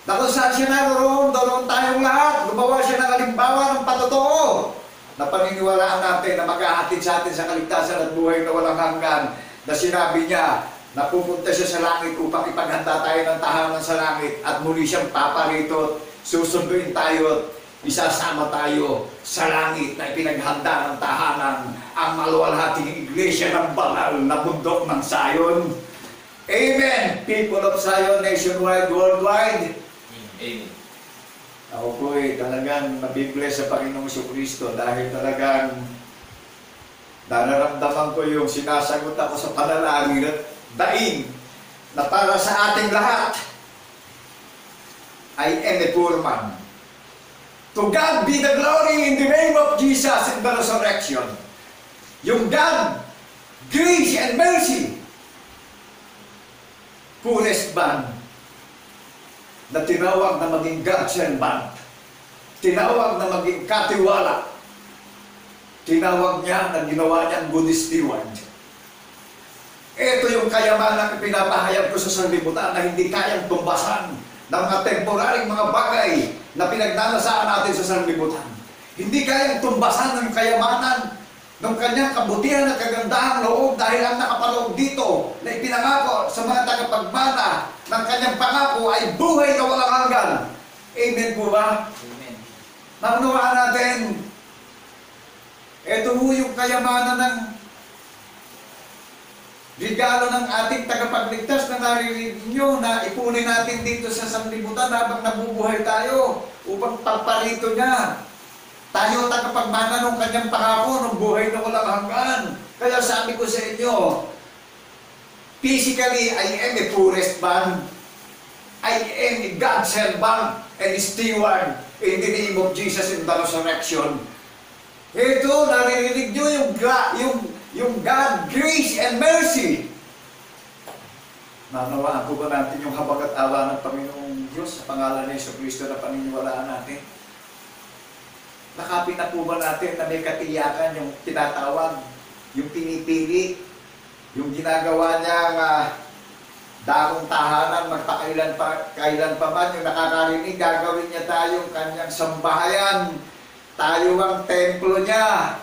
na kung saan siya naroon, doon tayong lahat. Gumawa siya ng halimbawa ng patotoo na paniniwalaan natin na maghahatid sa atin sa kaligtasan at buhay na walang hanggan, na sinabi niya na pupunta siya sa langit upang ipaghanda tayo ng tahanan sa langit at muli siyang paparito, susunduin tayo, isasama tayo sa langit na ipinaghanda ng tahanan, ang maluwalhating iglesia ng banal na bundok ng Zion. Amen! People of Zion, nationwide, worldwide. Amen. Ako po talagang nabibless sa Panginoong Jesucristo dahil talagang nararamdaman ko yung sinasagot ako sa panalangin at daing na para sa ating lahat. I am a poor man. To God be the glory in the name of Jesus in the resurrection. Yung God, grace and mercy, poorest man, na tinawag na maging God servant, tinawag na maging katiwala, tinawag niya na ginawa niyang good steward. Ito yung kayamanan na pinapahayag ko sa sanlibutan na hindi kayang tumbasan ng mga temporaring mga bagay na pinagnanasaan natin sa sanlibutan. Hindi kayang tumbasan ng kayamanan ng kanyang kabutihan at kagandahang loob dahil ang nakapaloob dito na ipinangako sa mga tagapagmana ng kanyang pangako ay buhay na walang hanggan. Amen po ba? Amen. Naunawaan natin, ito po yung kayamanan ng regalo ng ating tagapagligtas na naririnig nyo na ipunin natin dito sa sanlibutan habang nabubuhay tayo upang pagparito niya. Tayo tagapagmana ng kanyang pangako ng buhay na walang hanggan. Kaya sabi ko sa inyo, physically, I am a poorest man. I am a God servant and steward in the name of Jesus in the resurrection. Ito, naririnig nyo yung God, grace and mercy. Nanawaan po ba natin yung habag at awa ng Panginoong Diyos sa pangalan ni Jesucristo na paniniwalaan natin? Nakapin na po ba natin na may katiyakan yung tinatawag, yung pinipili, yung ginagawa niyang dakong tahanan, magpakailan pa man, yung nakakarinig, gagawin niya tayong kanyang sambahayan. Tayo ang templo niya.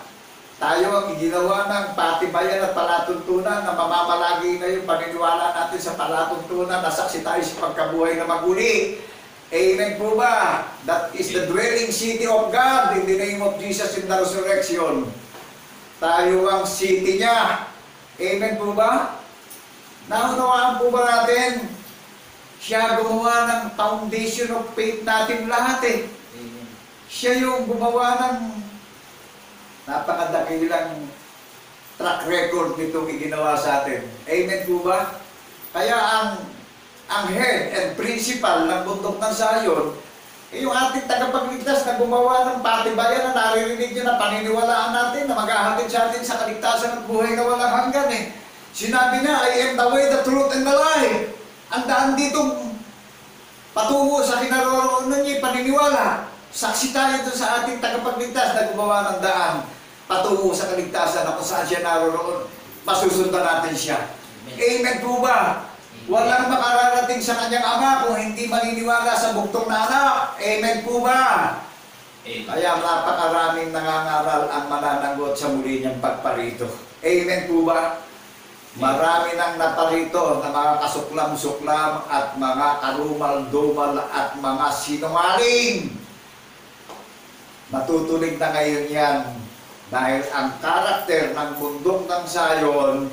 Tayo ang ginawa ng patibayan at palatuntunan na mamamalagi na yung paniniwala natin sa palatuntunan na saksi tayo sa pagkabuhay na maguli. Amen po ba? That is the dwelling city of God in the name of Jesus in the resurrection. Tayo ang city niya. Amen po ba? Naunawaan po ba natin? Siya gumawa ng foundation of faith natin lahat eh. Amen. Siya yung gumawa ng napakadakilang track record nitong iginawa sa atin. Amen po ba? Kaya ang head and principal ng bundok ng Zion, yung ating tagapagligtas na gumawa ng patibayan na naririnig nyo na paniniwalaan natin na maghahatid sa atin sa kaligtasan at buhay na walang hanggan eh. Sinabi niya, I am the way, the truth, and the life. Ang daan ditong patungo sa kinaroroonan niya, paniniwala. Saksi tayo doon sa ating tagapagligtas na gumawa ng daan patungo sa kaligtasan na kung saan siya naroroon, masusundan natin siya. Amen po ba? Walang makararating sa kanyang ama kung hindi maniniwala sa bugtong na anak. Amen po ba? Amen. Kaya napakaraming nangangaral ang mananagot sa muli niyang pagparito. Amen po ba? Marami nang naparito na mga kasuklam-suklam at mga karumal-dumal at mga sinungaling. Matutulig na ngayon yan dahil ang karakter ng bundok ng Zion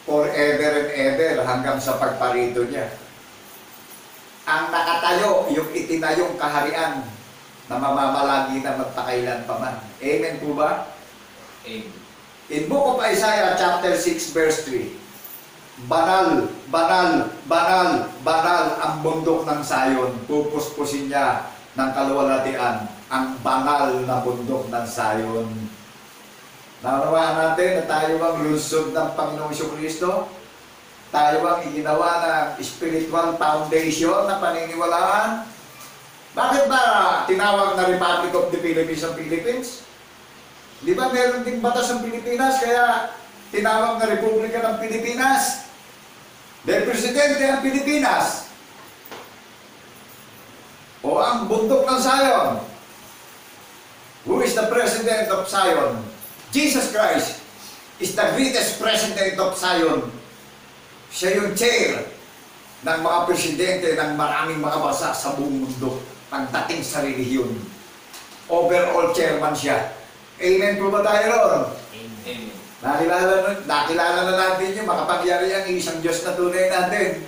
forever and ever hanggang sa pagparito niya. Ang nakatayo, yung itinayong kaharian, na mamamalagi na magpakailan pa man. Amen po ba? Amen. In Book of Isaiah chapter 6 verse 3, banal, banal, banal, banal ang bundok ng Sayon, pupuspusin niya ng kaluwalhatian ang banal na bundok ng Sayon. Naunawaan natin na tayo ang lungsod ng Panginoong Jesucristo? Tayo ang iginawa ng spiritual foundation na paniniwalaan? Bakit ba tinawag na Republic of the Philippines ang Philippines? Di ba meron ding batas ng Pilipinas kaya tinawag na Republika ng Pilipinas? Dahil presidente ang Pilipinas. O ang bundok ng Zion. Who is the president of Zion? Jesus Christ is the greatest president of Zion. Siya yung chair ng mga presidente ng maraming mga bansa sa buong mundo pagdating sa relihiyon. Overall chairman siya. Amen po ba tayo ron? Amen. Nakilala na natin yung makapangyarihan ang isang Diyos na tunay natin.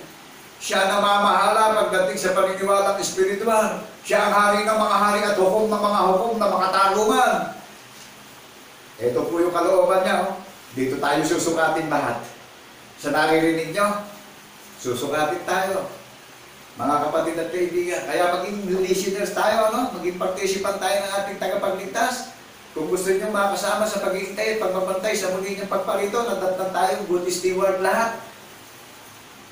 Siya na mamahala pagdating sa paniniwalang espiritual. Siya ang hari ng mga hari at hukom ng mga hukom na mga tarungan. Ito po yung kalooban niya. Oh. Dito tayo susukatin lahat. Sa naririnig niyo, susukatin tayo. Mga kapatid at kaibigan, kaya maging listeners tayo, ano? Maging participant tayo ng ating tagapagligtas. Kung gusto niyo makasama sa pag-iintay at pagbabantay sa muli niyang pagparito, nadatnan tayong good steward lahat.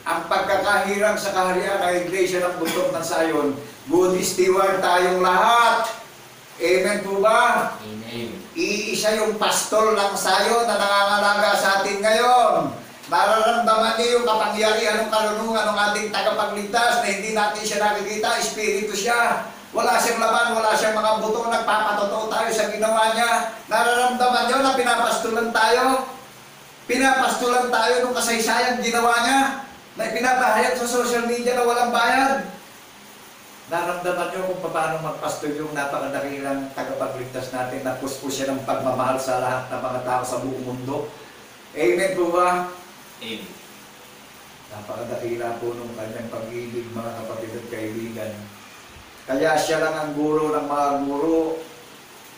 Ang pagkakahirang sa kaharian ng Iglesia ng Bundok ng Sayon, good steward tayong lahat. Amen po ba? Amen. Iisa yung pastol ng Sayon na nangangalaga sa atin ngayon. Nararamdaman niyo yung kapangyarihan ng karunungan ng ating tagapagligtas na hindi natin siya nakikita, espiritu siya. Wala siyang laman, wala siyang mga buto, nagpapatotoo tayo sa ginawa niya. Nararamdaman niyo na pinapastulan tayo? Pinapastulan tayo nung kasaysayan ginawa niya na ipinapahayag sa social media na walang bayad. Nararamdaman niyo kung paano magpastol yung napakadakilang tagapagligtas natin na puspos siya ng pagmamahal sa lahat ng mga tao sa buong mundo. Amen po ba? Amen. Napakadakila po nung kanyang pag-ibig, mga kapatid at kaibigan. Kaya siya lang ang guro ng mga guro.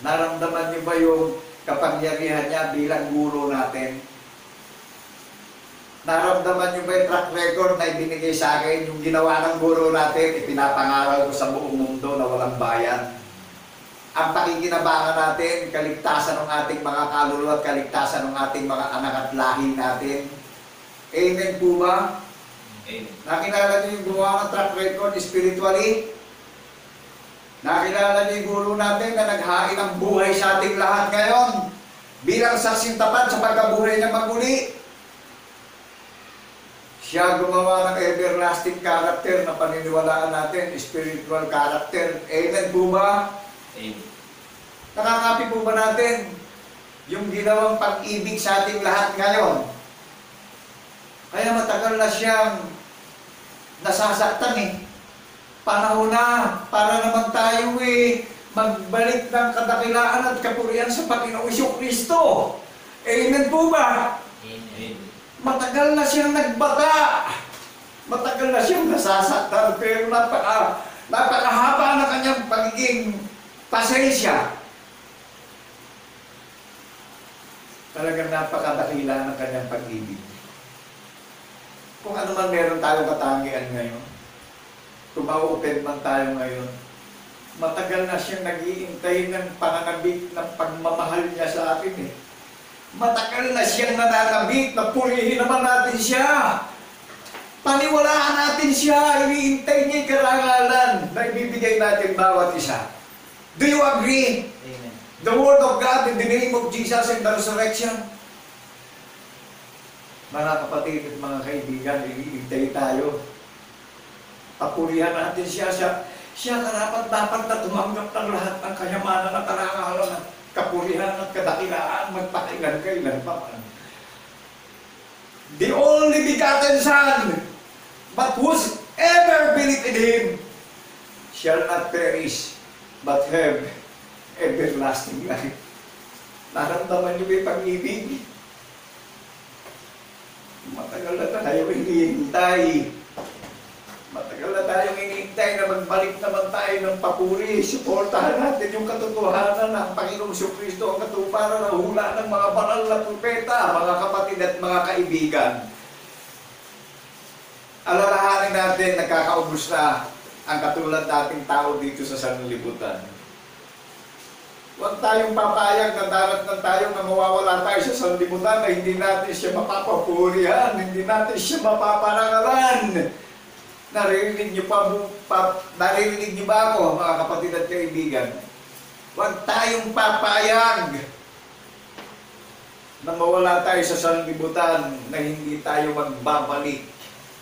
Naramdaman niyo ba yung kapangyarihan niya bilang guro natin? Naramdaman niyo ba yung track record na ibinigay sa akin? Yung ginawa ng guro natin, ipinapangaral ko sa buong mundo na walang bayan. Ang pakikinabangan natin, kaligtasan ng ating mga kaluluwa at kaligtasan ng ating mga anak at lahi natin. Amen po ba? Amen. Nakilala niyo yung gumawa ng track record spiritually? Nakilala niyo yung guro natin na naghain ng buhay sa ating lahat ngayon bilang saksing tapat sa pagkabuhay niya maguli. Siya gumawa ng everlasting character na paniniwalaan natin, spiritual character. Amen po ba? Amen. Nakakapi po ba natin yung ginawang pag-ibig sa ating lahat ngayon? Kaya matagal na siyang nasasaktan eh. Panahon na para naman tayo magbalik ng kadakilaan at kapurihan sa Panginoong Jesucristo. Amen po ba? Amen. Matagal na siyang nagbata. Matagal na siyang nasasaktan pero napakahaba na kanyang pagiging pasensya. Talagang napakadakila ng kanyang pag-ibig. Kung ano man meron tayong katangian ngayon, kung ma-open man tayo ngayon, matagal na siyang nag-iintay ng pananabik ng pagmamahal niya sa atin eh. Matagal na siyang nananabik na purihin naman natin siya. Paniwalaan natin siya, iniintay niya yung karangalan na ibibigay natin bawat isa. Do you agree? Amen. The Word of God in the name of Jesus and the resurrection. Mga kapatid at mga kaibigan, iniintay tayo. Papurihan natin siya. Siya karapat-dapat na tumanggap ng lahat ng kayamanan at karangalan at kapurihan at kadakilaan magpakailan-kailan pa man. The only begotten Son, but whosoever believe in Him shall not perish, but have everlasting life. Naramdaman niyo ba yung pag-ibig? Matagal na tayo hinihintay. Matagal na tayong hinihintay na magbalik naman tayo ng papuri. Suportahan natin yung katotohanan ng Panginoong Jesucristo, ang katuparan ng hula ng mga banal na propeta, mga kapatid at mga kaibigan. Alalahanin natin, nagkakaubos na ang katulad nating tao dito sa sanlibutan. Huwag tayong papayag na darat na tayo na mawawala tayo sa sanlibutan na hindi natin siya mapapapurihan, hindi natin siya mapaparangalan. Naririnig niyo naririnig niyo ba ako, mga kapatid at kaibigan? Huwag tayong papayag na mawala tayo sa sanlibutan na hindi tayo magbabalik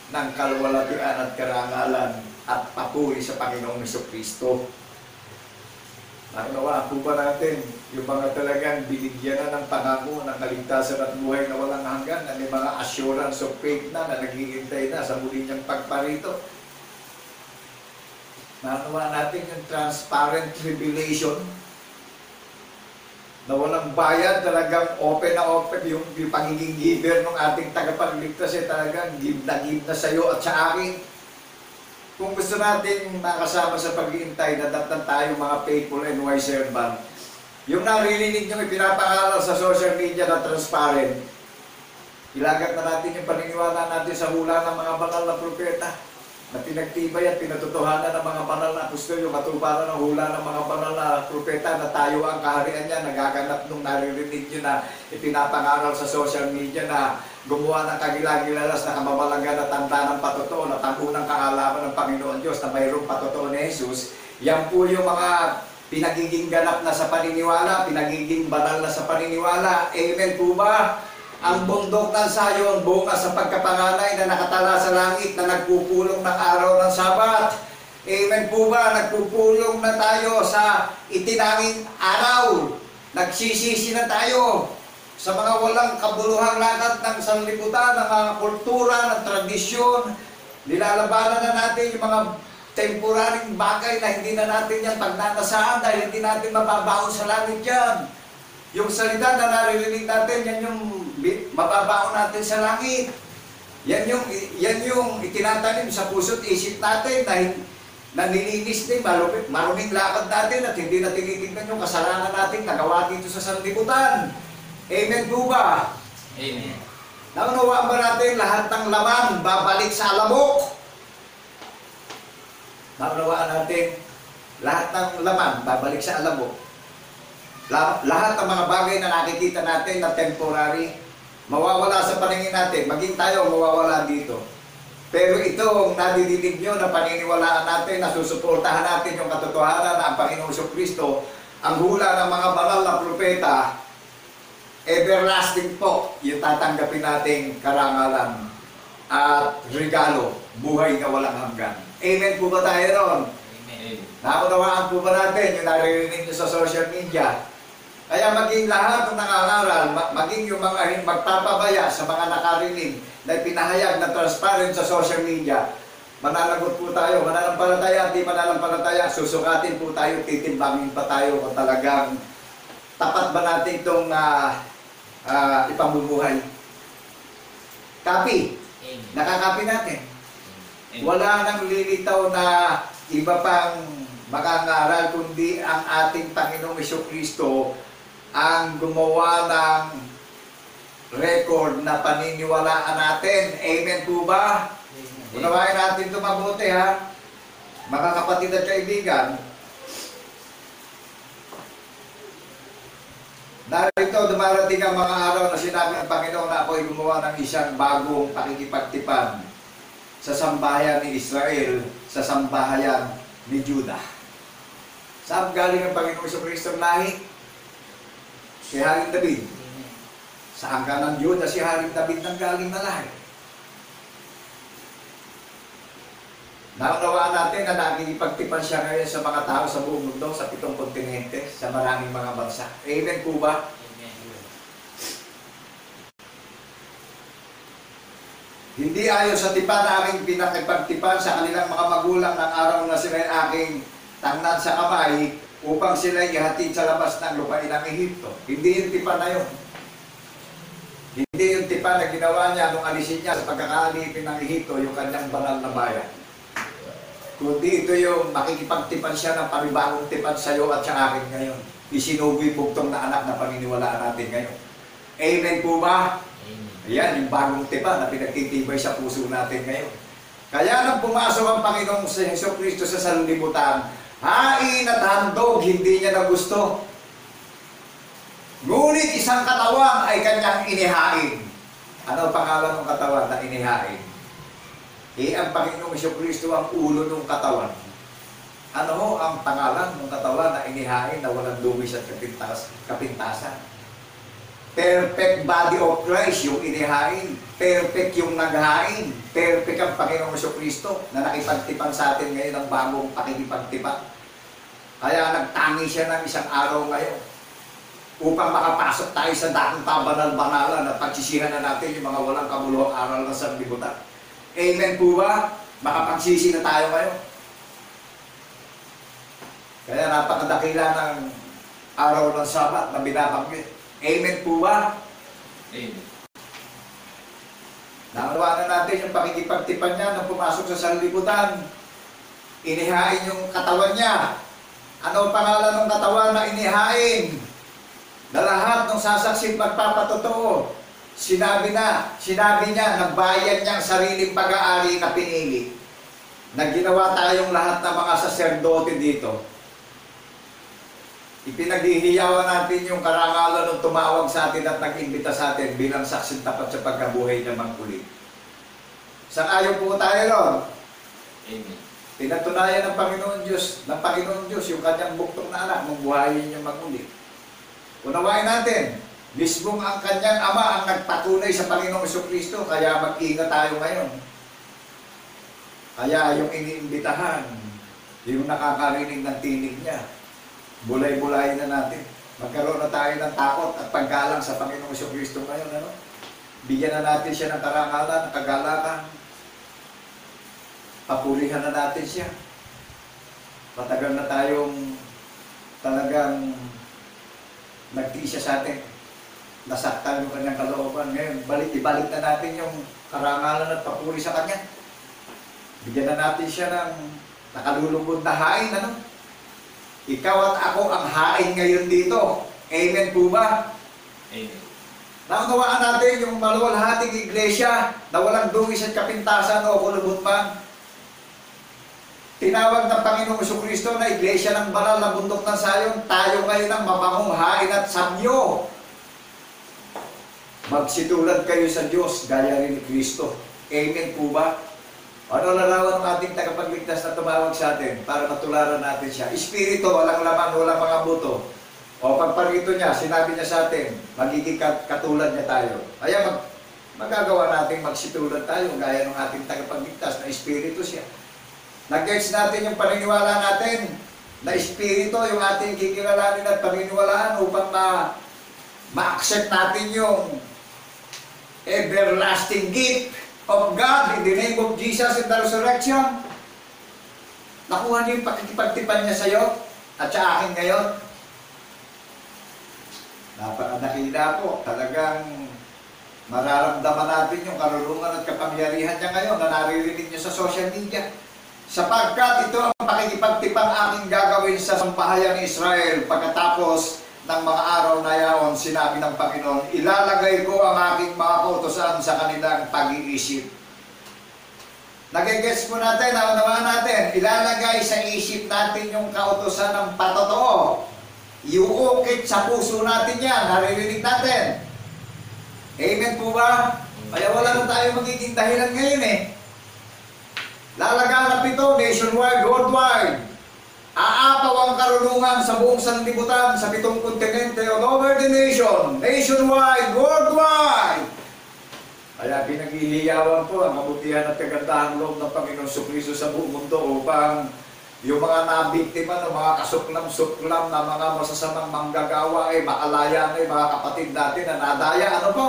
ng kalwalatian at karangalan at papuri sa Panginoong Jesucristo. Naunawaan po ba natin yung mga talagang binigyan na ng pangako ng kaligtasan at buhay na walang hanggan, na may mga assurance of faith na naghihintay na sa muli niyang pagparito? Naunawaan natin yung transparent revelation na walang bayad, talagang open na open yung pagiging giver ng ating tagapagligtas ay talagang give na sa iyo at sa akin. Kung gusto natin makasama sa pag-iintay na datang tayo mga faithful and wise servant, yung naririnig nyo ipinapangaral sa social media na transparent, ilagat na natin yung paniniwala natin sa hula ng mga banal na propeta na pinagtibay at pinatutuhanan ng mga banal na apostol, yung katuparan ng hula ng mga banal na propeta na tayo ang kaharian niya, nagaganap nung naririnig nyo na ipinapangaral sa social media na gumawa ng kagilagilalas na kamamalaga na tanda ng patotoo, na tangunang kaalaman ng Panginoon Diyos na mayroong patotoo ni Jesus. Yan po yung mga pinagiging ganap na sa paniniwala, pinagiging banal na sa paniniwala. Amen po ba? Ang bundok ng Sayon, bunga sa pagkapanganay na nakatala sa langit na nagpupulong ng araw ng Sabat. Amen po ba? Nagpupulong na tayo sa itinanging araw. Nagsisisi na tayo sa mga walang kabuluhang lakad ng sanlibutan, ng mga kultura, ng tradisyon. Nilalabanan na natin yung mga temporaring bagay na hindi na natin yan pagnanasaan dahil hindi natin mababaon sa langit yan. Yung salita na naririnig natin, yan yung mababaon natin sa langit. Yan yung itinatanim sa puso't isip natin na nilinis din, maruming lakad natin at hindi na tinitignan yung kasalanan natin nagawa dito sa sanlibutan. Amen po ba? Amen. Naunawaan ba natin lahat ng laman babalik sa alamok? Naunawaan natin lahat ng laman babalik sa alamok. Lahat ng mga bagay na nakikita natin na temporary, mawawala sa paningin natin, maging tayo mawawala dito. Pero itong nadidinig nyo na paniniwalaan natin, na susuportahan natin yung katotohanan na ang Panginoong Jesucristo, ang hula ng mga banal na propeta, everlasting po yung tatanggapin nating karangalan at regalo, buhay na walang hanggan. Amen po ba tayo ron? Amen. Nakunawaan po ba natin yung naririnig nyo sa social media? Kaya maging lahat ng nangangaral, maging yung mga magpapabaya sa mga nakarinig na ipinahayag na transparent sa social media, mananagot po tayo, mananampalataya, di mananampalataya, susukatin po tayo, titimbangin pa tayo kung talagang tapat ba natin itong ipamumuhay. Copy. Nakakapi natin. Wala nang lilitaw na iba pang makangaral kundi ang ating Panginoong Jesucristo ang gumawa ng record na paniniwalaan natin. Amen po ba? Unawain natin ito mabuti ha. Mga kapatid at kaibigan, narito dumarating ang mga araw na sinabi ng Panginoon na ako ay gumawa ng isang bagong pakikipagtipan sa sambahayan ni Israel, sa sambahayan ni Judah. Saan galing ang Panginoong Jesucristo lahi? Si Haring David. Saan ka ng Judah si Haring David nang galing na lahi? Naunawaan natin na nakikipagtipan siya ngayon sa mga tao sa buong mundo, sa 7 kontinente, sa maraming mga bansa. Amen po ba? Amen. Hindi ayon sa tipan na aking pinakipagtipan sa kanilang mga magulang ng araw na sila aking tangnan sa kamay upang sila ihatid sa labas ng lupain ng Ehipto. Hindi yung tipan na yun. Hindi yung tipan na ginawa niya nung alisin niya sa pagkakaalipin ng Ehipto yung kanyang banal na bayan. kundi ito yung makikipagtipan siya ng panibagong tipan sa iyo at sa akin ngayon. Isinugoy bugtong na anak na paniniwalaan natin ngayon. Amen po ba? Amen. Ayan, yung bagong tipan na pinagtitibay sa puso natin ngayon. Kaya nang pumasok ang Panginoong sa Jesucristo sa sanlibutan, hain at handog, hindi niya na gusto. Ngunit isang katawan ay kanyang inihain. Ano ang pangalan ng katawan na inihain? Ang Panginoong Jesucristo ang ulo ng katawan. Ano ho ang pangalan ng katawan na inihain na walang dugis at kapintasan? Perfect body of Christ yung inihain. Perfect yung naghain. Perfect ang Panginoong Jesucristo na nakipagtipan sa atin ngayon ng bagong pakikipagtipan. Kaya nagtangi siya ng isang araw ngayon upang makapasok tayo sa dating tabanal-banalan at pagsisihan na natin yung mga walang kabuluhang aral ng sanlibutan. Amen po ba? Makapagsisi na tayo ngayon. Kaya napakadakila ng araw ng Sabat na binabanggit. Amen po ba? Amen. Nakawa na natin yung pakikipagtipan niya nang pumasok sa sanlibutan. Inihain yung katawan niya. Ano ang pangalan ng katawan na inihain? Na lahat ng sasaksit magpapatotoo. Sinabi niya, nagbayad niya ang sariling pag-aari na pinili. Na ginawa tayong lahat ng mga saserdote dito. Ipinaghihiyawan natin yung karangalan ng tumawag sa atin at nag-imbita sa atin bilang saksing tapat sa pagkabuhay niya manguli. Sang-ayon po tayo ron. Amen. Pinatunayan ng Panginoon Diyos yung kanyang buktong na anak nung buhayin niya manguli. Unawain natin, mismong ang kanyang ama ang nagpatunay sa Panginoong Jesucristo, kaya mag-ingat tayo ngayon. Kaya yung iniimbitahan, yung nakakarinig ng tinig niya, bulay-bulayin na natin. Magkaroon na tayo ng takot at paggalang sa Panginoong Jesucristo ngayon. Ano? Bigyan na natin siya ng karangalan, ng kagalakan. Papulihan na natin siya. Patagal na tayong talagang nagtiis siya sa atin. Nasaktan yung kanyang kalooban. Ngayon, ibalik na natin yung karangalan at papuri sa kanya. Bigyan na natin siya ng nakalulubog na hain. Ano? Ikaw at ako ang hain ngayon dito. Amen po ba? Amen. Naunawaan natin yung maluwalhating iglesia na walang dungis at kapintasan o kulubutpan. Tinawag ng Panginoong Jesucristo na iglesia ng banal na bundok ng Sayon. Tayo ngayon ang mapangong hain at samyo. Magsitulad kayo sa Diyos gaya rin ni Kristo. Amen po ba? Ano larawan ng ating tagapagligtas na tumawag sa atin para matularan natin siya? Espiritu, walang laman, walang mga buto. O pagparito niya, sinabi niya sa atin, magiging katulad niya tayo. Kaya magagawa natin magsitulad tayo gaya ng ating tagapagligtas na Espiritu siya. Nag-gets natin yung paniniwala natin na Espiritu yung ating kikilalanin at paniniwalaan upang ma-accept natin yung everlasting gift of God in the name of Jesus in the resurrection. Nakuha niyo yung pakikipagtipan niya sa iyo at sa akin ngayon. Napakadakila po. Talagang mararamdaman natin yung karunungan at kapangyarihan niya ngayon na naririnig niyo sa social media. Sapagkat ito ang pakikipagtipang aking gagawin sa sambahayan ni Israel pagkatapos ng mga araw na yaon, sinabi ng Panginoon, ilalagay ko ang aking mga kautusan sa kanilang pag-iisip. Nagigets po natin, naunawaan natin, ilalagay sa isip natin yung kautusan ng patotoo. Iuukit sa puso natin yan, naririnig natin. Amen po ba? Kaya wala na tayo magiging dahilan ngayon eh. Lalaganap ito nationwide, worldwide. Aapaw ang karunungan sa buong sanlibutan, sa 7 kontinente, all over the nation, nationwide, worldwide. Kaya pinaghihiyawan po ang kabutihan at kagandahang loob ng Panginoong Jesucristo sa buong mundo upang yung mga nabiktima ng mga kasuklam-suklam na mga masasamang manggagawa ay makalaya na yung mga kapatid natin na nadaya. Ano po?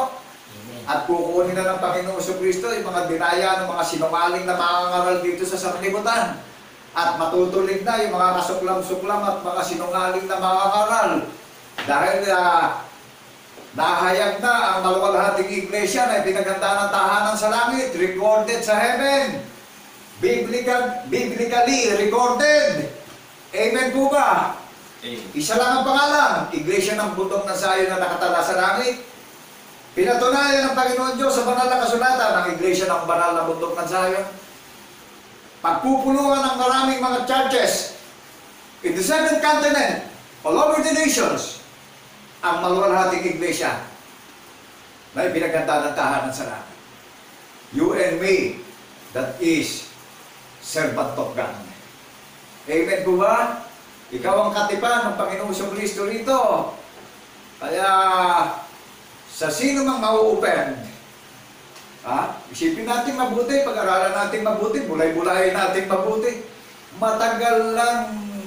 At kukunin na ng Panginoong Jesucristo yung mga dinaya ng mga sinungaling na mangangaral dito sa sanlibutan. At matutulig na yung mga kasuklam-suklam at mga sinungaling na mangangaral. Dahil nahayag na ang maluwalhating iglesia na ipinaganda ng tahanan sa langit, recorded sa heaven. biblically recorded. Amen po ba? Isa lang ang pangalan, Iglesia ng Bundok ng Sayon na nakatala sa langit. Pinatunayan ng Panginoon Diyos sa banal na kasulatan ng Iglesia ng banal na Bundok ng Sayon. Pagpupulungan ng maraming mga churches in the seventh continent, all over the nations, ang maluwalhating Iglesia na ipinaganda ng tahanan sa langit. You and me, that is servant of God. Amen po ba? Ikaw ang katipan ng Panginoong Kristo rito. Kaya, sa sino mang mau-open, isipin natin mabuti, pag-aralan natin mabuti, bulay-bulayin natin mabuti. Matagal lang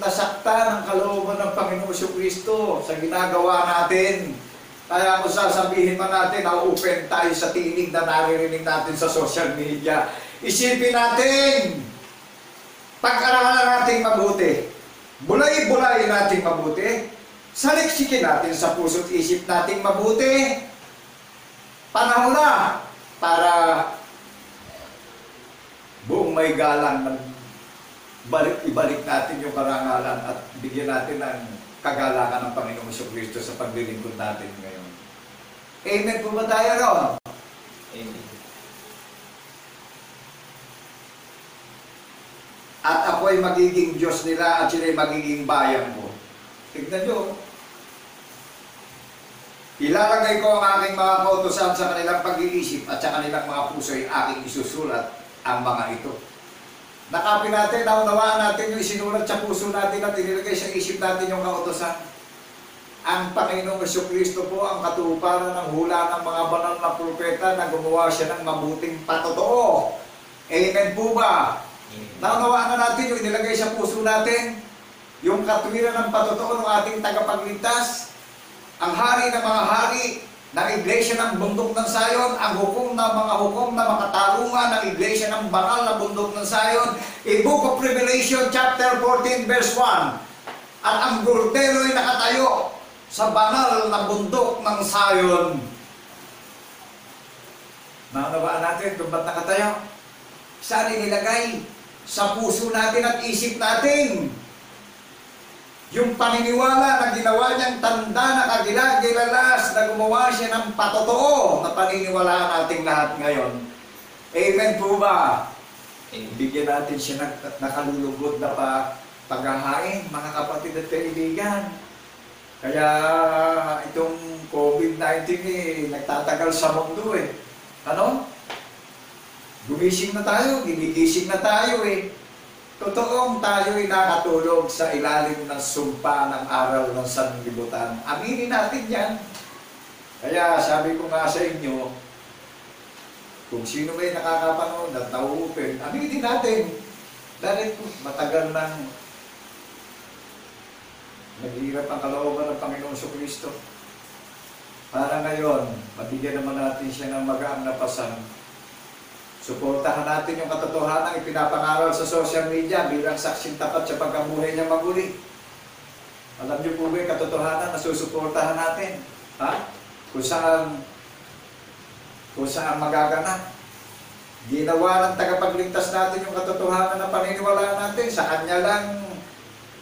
nasaktan ang kalooban ng Panginoong Kristo sa ginagawa natin. Kaya kung sasabihin man natin, na-open tayo sa tinig na naririnig natin sa social media. Isipin natin, pag-aralan natin mabuti, bulay-bulayin natin mabuti, saliksikin natin sa puso't isip natin mabuti. Panahon na para buong may galang ibalik natin yung karangalan at bigyan natin ng kagalakan ng Panginoong Kristo sa paglilingkod natin ngayon. Amen po ba tayo ron? Amen. At ako ay magiging Diyos nila at sila ay magiging bayan ko. Tignan nyo. Ilalagay ko ang aking mga kautusan sa kanilang pag-iisip at sa kanilang mga puso ay aking isusulat ang mga ito. Nakapin natin, naunawaan natin yung isinulat sa puso natin at inilagay sa isip natin yung kautusan. Ang Panginoong Kristo po ang katuparan ng hula ng mga banal na propeta na gumawa siya ng mabuting patotoo. Amen po ba? Naunawaan na natin yung inilagay sa puso natin, yung katwiran ng patotoo ng ating tagapagligtas, ang hari ng mga hari ng Iglesia ng Bundok ng Sayon, ang hukom ng mga hukom na makatarungan ng Iglesia ng Banal na Bundok ng Sayon, in Book of Revelation chapter 14 verse 1, at ang bordero ay nakatayo sa banal na bundok ng Sayon. Naunawaan natin kung ba't nakatayo? Saan inilagay? Sa puso natin at isip natin. Yung paniniwala na ginawa niyang tanda na kagilag-gilalas na gumawa siya ng patotoo na paniniwalaan nating lahat ngayon. Amen po ba? Bigyan natin siya ng nakalulugod na paghahain, mga kapatid at kaibigan. Kaya itong COVID-19 nagtatagal sa mundo eh. Ano? Gumising na tayo, ginigising na tayo eh. Totoong tayo'y nakatulog sa ilalim ng sumpa ng aral ng sanlibutan. Aminin natin yan. Kaya sabi ko nga sa inyo, kung sino may nakakapanood at nauupen, aminin natin. Dahil matagal nang naghihirap ang kalooban ng Panginoong Kristo. Para ngayon, mabigyan naman natin siya ng magaang na pasan. Suportahan natin yung katotohanan ipinapangaral sa social media bilang saksing tapat sa pagkabuhay niya maguli. Alam niyo po ba yung katotohanan na susuportahan natin? Ha? Kung saan magaganap. Ginawa ng tagapagligtas natin yung katotohanan na paniniwalaan natin. Sa Kanya lang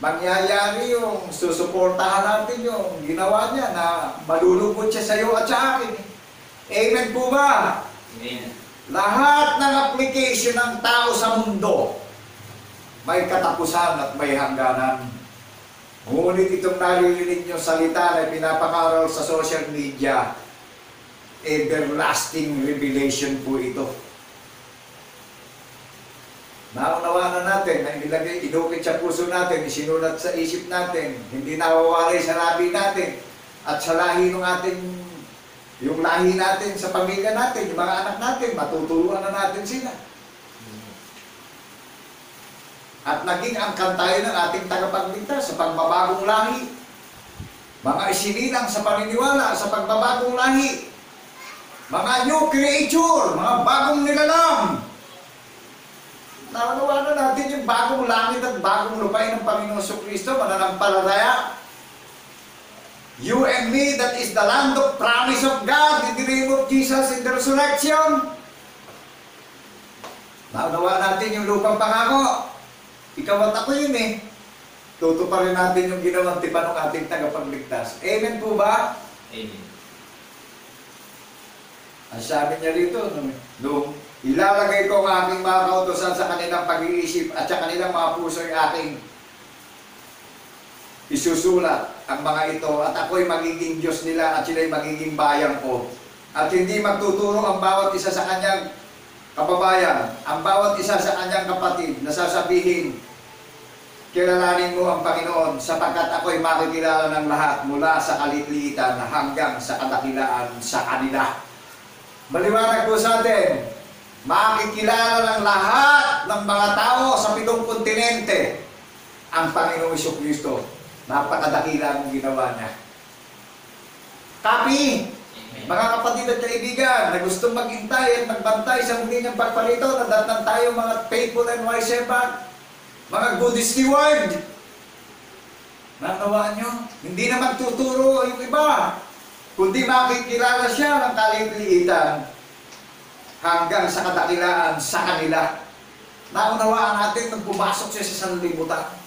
mangyayari yung susuportahan natin yung ginawa niya na malulugod siya sa iyo at sa akin. Amen po ba? Amen. Lahat ng application ng tao sa mundo may katapusan at may hangganan. Ngunit itong naririnig nyo salita na pinapangaral sa social media, everlasting revelation po ito. Naunawaan na natin na inilagay, inukit sa puso natin, isinulat sa isip natin, hindi nawawalay sa labi natin at sa lahi ng ating yung lahi natin sa pamilya natin, yung mga anak natin, matuturuan na natin sila. At naging angkan tayo ng ating tagapagligtas sa pagbabagong lahi. Mga isinilang sa paniniwala sa pagbabagong lahi. Mga new creature, mga bagong nilalang. Naunawa na natin yung bagong langit at bagong lupain ng Panginoong Kristo, mananampalataya. You and me, that is the land of promise of God in the name of Jesus in the resurrection. Naunawa natin yung lupang pangako. Ikaw at ako yun eh. Tutuparin natin yung ginawang tipan ng ating tagapagligtas. Amen po ba? Amen. Ang sabi niya rito, nung ilalagay ko ang aking mga kautosan sa kanilang pag-iisip at sa kanilang mga puso ay aking isusulat ang mga ito at ako'y magiging Diyos nila at sila'y magiging bayan ko. At hindi magtuturo ang bawat isa sa kanyang kababayan, ang bawat isa sa kanyang kapatid na sasabihin, kilalanin mo ang Panginoon sapagkat ako'y makikilala ng lahat mula sa kalitliitan hanggang sa kadakilaan sa kanila. Maliwanag po sa atin, makikilala ng lahat ng mga tao sa 7 kontinente ang Panginoong Jesucristo. Napakadakila ang ginawa niya. Tapi, mga kapatid at kaibigan na gustong maghintay at magbantay sa muli niyang pagparito, nadatnan tayo mga faithful and wise shepherd, mga good steward. Nakawaan nyo? Hindi na magtuturo yung iba, kundi makikilala siya ng kaliliitan hanggang sa kadakilaan sa kanila. Naunawaan natin nung pumasok siya sa sanlibutan.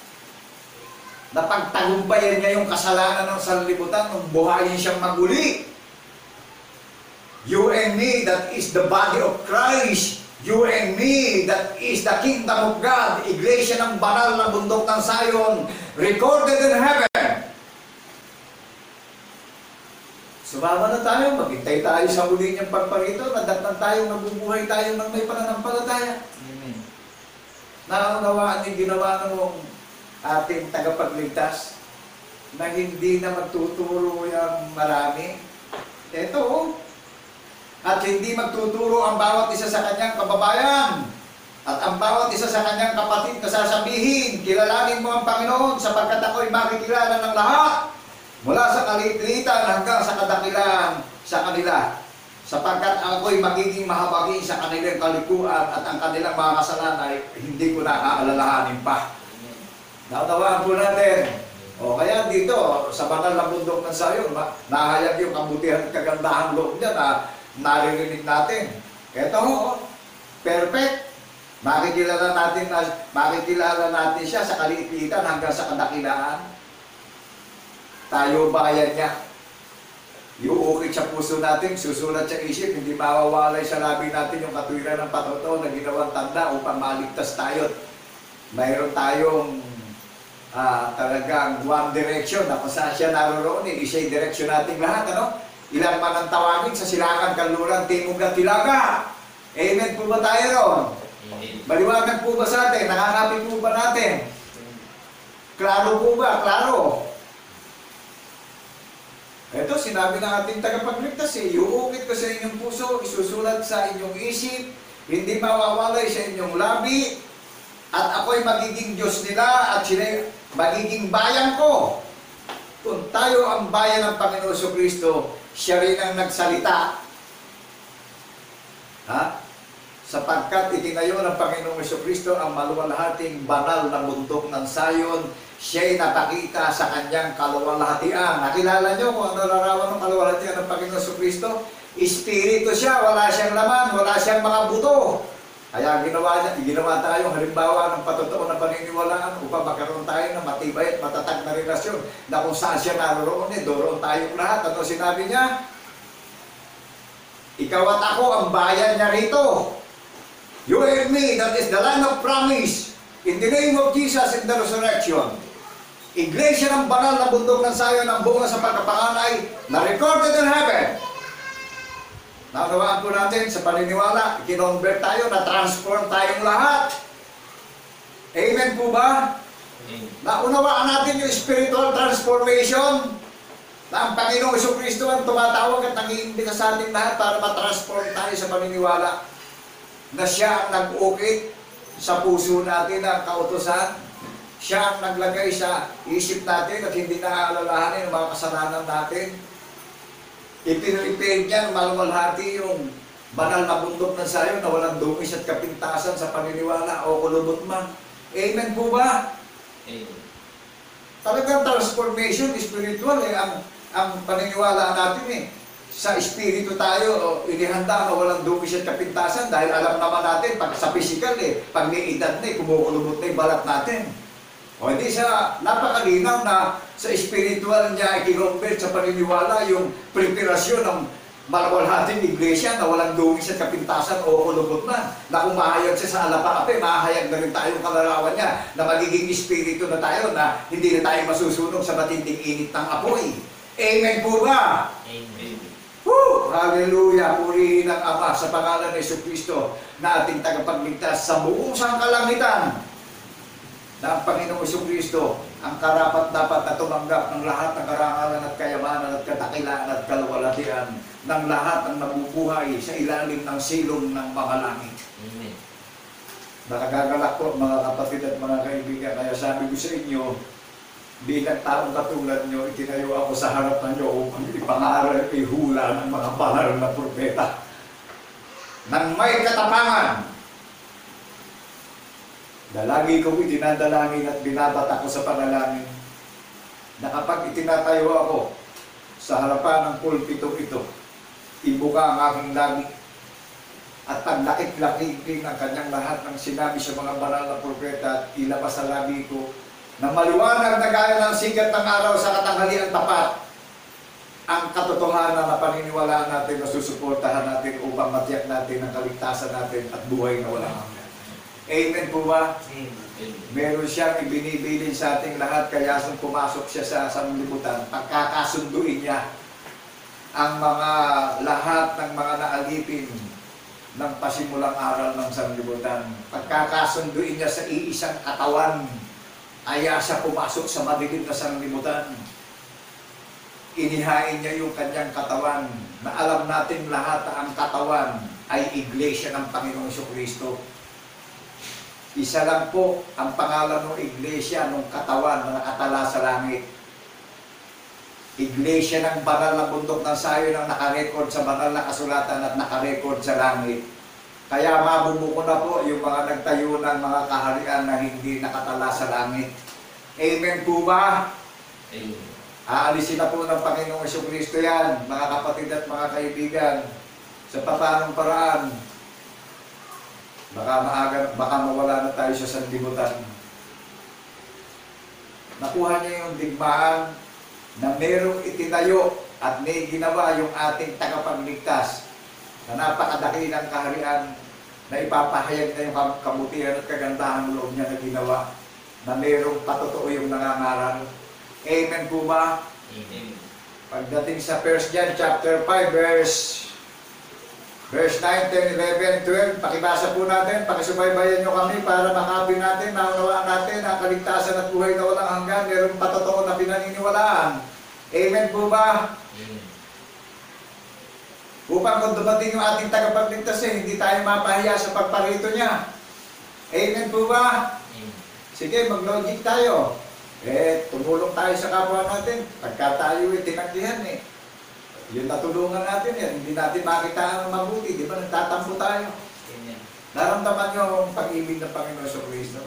Napagtagumpayan niya yung kasalanan ng sanlibutan nung buhayin siyang maguli. You and me, that is the body of Christ. You and me, that is the kingdom of God. Iglesia ng banal na bundok ng Zion, recorded in heaven. Sumama na tayo, maghintay tayo sa muli niyang pagparito, nadatnan tayo, mabubuhay tayo ng may pananampalataya. Amen. Naunawaan yung ginawa ng ating tagapagligtas na hindi na magtuturo yung marami. Ito, at hindi magtuturo ang bawat isa sa kanyang kababayan at ang bawat isa sa kanyang kapatid na sasabihin, kilalanin mo ang Panginoon sapagkat ako'y makikilala ng lahat mula sa kalitlitan hanggang sa kadakilaan sa kanila sapagkat ako'y magiging mahabagin sa kanilang kalikuan at ang kanilang mga kasalanan ay hindi ko na aalalahanin pa. Naunawaan po natin. O kaya dito, sa banal na bundok ng Zion, nahayag yung kabutihan at kagandahan loob niya na naririnig natin. Ito, perfect. Makikilala natin siya sa kaliitan hanggang sa kadakilaan. Tayo bayan niya. Iuukit sa puso natin, susulat sa isip, hindi mawawalay sa labi natin yung katuwiran ng patuto na ginawang tanda upang maligtas tayo. Mayroon tayong talagang one direction na kung saan siya naroroon, isa'y direksyon nating lahat, ano? Ilan man ang tawagin sa silangan, kanluran, timog at tilaga. Amen po ba tayo ron? Maliwanag po ba sa atin? Nakakapit po ba natin? Klaro po ba? Klaro. Ito, sinabi ng ating tagapagligtas iuukit ko sa inyong puso, isusulat sa inyong isip, hindi mawawalay sa inyong labi, at ako'y magiging Diyos nila at sila magiging bayan ko. Kung tayo ang bayan ng Panginoon Jesucristo, siya rin ang nagsalita. Sapagkat itinayo ng Panginoong Jesucristo ang maluwalhating banal na bundok ng Zion, siya'y napakita sa kanyang kaluwalhatian. Nakilala niyo kung ano larawan ng kaluwalhatian ng Panginoong Jesucristo? Espiritu siya, wala siyang laman, wala siyang mga buto. Kaya ginawa tayong halimbawa ng patotoo na paniniwalaan upang magkaroon tayo ng matibay at matatag na relasyon na kung saan siya naroroon, doon tayong lahat. Ano sinabi niya? Ikaw at ako ang bayan niya rito. You and me, that is the land of promise. In the name of Jesus in the resurrection. Iglesia ng banal na bundok ng Zion ang bunga sa pagkapanganay na recorded in heaven. Naunawaan po natin sa paniniwala, kinonvert tayo, na-transform tayong lahat. Amen po ba? Amen. Naunawaan natin yung spiritual transformation na ang Panginoong Jesucristo ang tumatawag at nag-iimbita sa ating lahat para matransform tayo sa paniniwala na siya ang nag-ukit sa puso natin ang kautusan. Siya ang naglagay sa isip natin at hindi na aalalahanin ang mga kasalanan natin. Ipinilipid niya ng maluwalhati yung banal na bundok ng Zion na walang dungis at kapintasan sa paniniwala o kulubot man. Amen po ba? Amen. Talagang transformation spiritual ang paniniwala natin sa espiritu tayo, inihanda na walang dumi at kapintasan dahil alam naman natin, pag sa physical pag may edad na kumukulubot na yung balat natin. O hindi sa napakalinaw na sa spiritual niya i-convert sa paniniwala yung preparasyon ng malawalhating iglesia na walang dungis at kapintasan o kulubot na kung mahayag siya sa alapakape, mahayag na rin tayong kalarawan niya na magiging espiritu na tayo na hindi na tayo masusunog sa matinding init ng apoy. Amen po ba? Amen. Woo! Hallelujah! Purihin ang Ama sa pangalan ng Jesucristo na ating tagapagligtas sa buong sangkalangitan na ang Panginoong Jesucristo ang karapat-dapat na tumanggap ng lahat ng karangalan at kayamanan at katakilaan at kalawalatian ng lahat ng nabubuhay sa ilalim ng silong ng mga langit. Amen. Nakagagalak po mga kapatid at mga kaibigan, kaya sabi ko sa inyo, bilang taong katulad nyo, itinayo ako sa harap ng nyo upang ipangaral, ihula ng mga banal na propeta nang may katapangan na lagi kong itinadalangin at binabata ko sa panalangin na kapag itinatayo ako sa harapan ng pulpitong ito, ibuka ang aking langit at paglakit-lakitin ang kanyang lahat ng sinabi sa mga banal na propeta at ilabas sa labi ko na maliwanag na gaya ng sigat ng araw sa katanghalian tapat ang katotohanan na paniniwalaan natin na susuportahan natin upang matiyak natin ang kaligtasan natin at buhay na walang hanggan. Amen po ba? Meron siyang ibinibilin sa ating lahat, kaya nung pumasok siya sa sanlibutan, pagkakasunduin niya ang mga lahat ng mga naalipin ng pasimulang aral ng sanlibutan. Pagkakasunduin niya sa iisang katawan, kaya siya pumasok sa madilim na sanlibutan. Inihain niya yung kanyang katawan na alam natin lahat na ang katawan ay iglesia ng Panginoong Jesucristo. Isa lang po ang pangalan ng iglesia ng katawan na nakatala sa langit. Iglesia ng banal na bundok ng Sayon ang nakarecord sa banal na kasulatan at nakarecord sa langit. Kaya mabubuko na po yung mga nagtayo ng mga kaharian na hindi nakatala sa langit. Amen po ba? Amen. Aalisin na po ng Panginoong Jesucristo yan, mga kapatid at mga kaibigan, sa papanong paraan. Baka mawala na tayo sa sanlibutan. Nakuha niya yung digmaan na merong itinayo at may ginawa yung ating tagapagligtas na napakadakilang kaharian na ipapahayag na yung kabutihan at kagandahan ng loob niya na ginawa na merong patotoo yung nangangaral. Amen po ba? Amen. Pagdating sa 1 John chapter 5 verse 9, 10, 11, 12, pakibasa po natin, pakisubaybayan nyo kami para makapin natin, maunawaan natin ang kaligtasan at buhay na walang hanggan, mayroong patotoo na pinaniniwalaan. Amen po ba? Amen. Upang kung dumating yung ating tagapagligtas hindi tayo mapahiya sa pagparito niya. Amen po ba? Amen. Sige, mag-logic tayo. Tumulong tayo sa kapwa natin. Pagka tayo tinanggihan yung natulungan natin yan, hindi natin makita ang mabuti, di ba? Nagtatampo tayo. Amen. Naramdaman nyo ang pag-ibig ng Panginoon sa Kristo.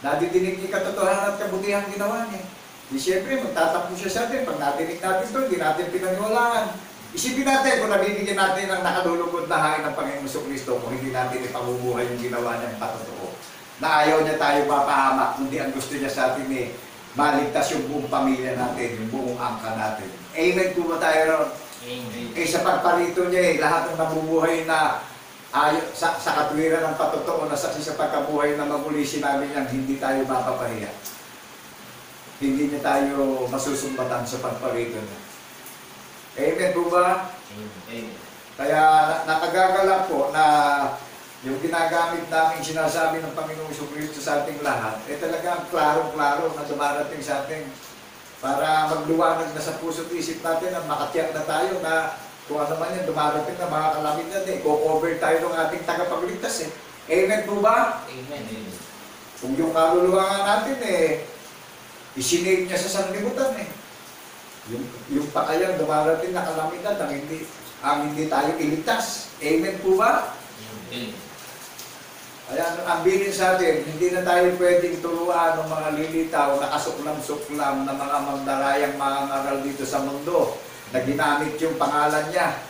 Nadidinig niya katotohanan at kabutihan ginawa niya. Di siyempre, magtatampo siya sa atin. Pag nadinig natin ito, hindi natin pinaniwalaan. Isipin natin kung nabibigyan natin ang nakadulugod na hain ng Panginoon sa Kristo kung hindi natin ipabubuhay yung ginawa niya ng patotoo. Na ayaw niya tayo mapahamak, kundi ang gusto niya sa atin maligtas yung buong pamilya natin, yung buong angka natin. Amen po ba tayo ron? Amen. Sa pagparito niya lahat ng nabubuhay na sa katwiran ng patotoo na saksi sa pagkabuhay na maguli, sinabi niya hindi tayo mapapahiya. Hindi niya tayo masusumbatan sa pagparito niya. Amen po ba? Amen. Kaya nakagagalak po na yung ginagamit namin sinasabi ng Panginoong Jesucristo sa ating lahat, talagang klaro-klaro na dumarating sa atin para magluwanag na sa puso't isip natin at makatiyak na tayo na kung ano man yan, dumarating na mga kalamidad i-cover tayo ng ating tagapagligtas Amen po ba? Amen. Kung yung kaluluwa nga natin isinave niya sa sanlibutan yung pakayan dumarating na kalamidad ang hindi tayo iligtas. Amen po ba? Amen. Kaya ang bilin sa atin, hindi na tayo pwedeng turuan ng mga lilitaw na kasuklam-suklam na mga magdarayang mga ngaral dito sa mundo. na ginamit yung pangalan niya.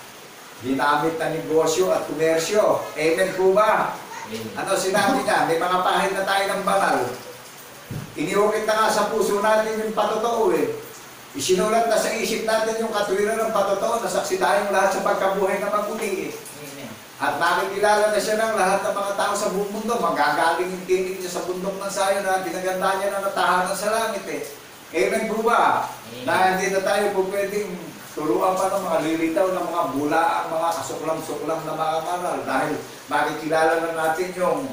Ginamit na negosyo at komersyo. Amen po ba? Amen. Ano sinabi niya? May mga pahid na tayo ng banal. Iniukit na nga sa puso natin yung patotoo eh. Isinulat na sa isip natin yung katwiran ng patotoo na saksi tayong lahat sa pagkabuhay na maguli eh. Amen. At makikilala na siya ng lahat ng mga tao sa buong mundo. Magagaling yung tinig niya sa bundok ng sayo na ginaganda niya na natahanan sa langit eh. Amen po ba? Amen. Na hindi na tayo po pwedeng turuan pa ng mga lilitaw ng mga bulaang, mga kasuklam-suklam na mga kanal. Dahil makikilala na natin yung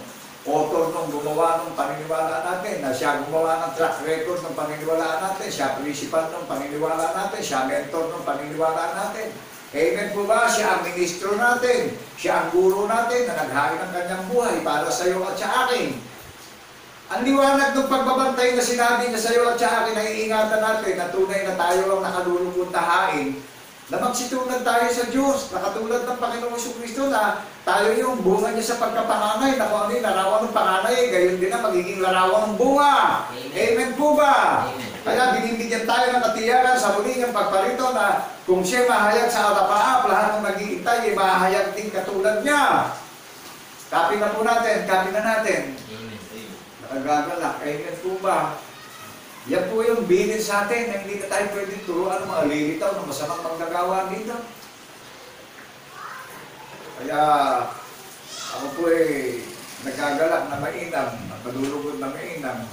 author nung gumawa ng paniniwala natin, na siya gumawa ng track record ng paniniwala natin, siya principal ng paniniwala natin, siya mentor ng paniniwala natin. Amen po ba? Siya ang ministro natin, siya ang guro natin na naghain ng kanyang buhay para sa iyo at sa akin. Ang liwanag ng pagbabantay na sinabi niya sa iyo at sa akin, na iingatan natin na tunay na tayo ang nakalulupong tahain, na magsitulad tayo sa Diyos, na katulad ng Panginoong Jesucristo na tayo yung bunga niya sa pagkapanganay, na kung ano yung larawan ng panganay, gayon din na magiging larawan ng bunga. Amen. Amen po ba? Amen. Kaya binibigyan tayo ng katiyakan sa muli niyang pagparito na kung siya mahayag sa alapaap, lahat ng nag-iitay ay mahayag din katulad niya. Copy na po natin, copy na natin. Amen. Nagagalak, amen po ba? Yan po yung bilin sa atin na hindi na tayo pwede turuan ng mga lilitaw ng masamang manggagawa dito. Kaya ako po nagagalak na mainam, madulugod na mainam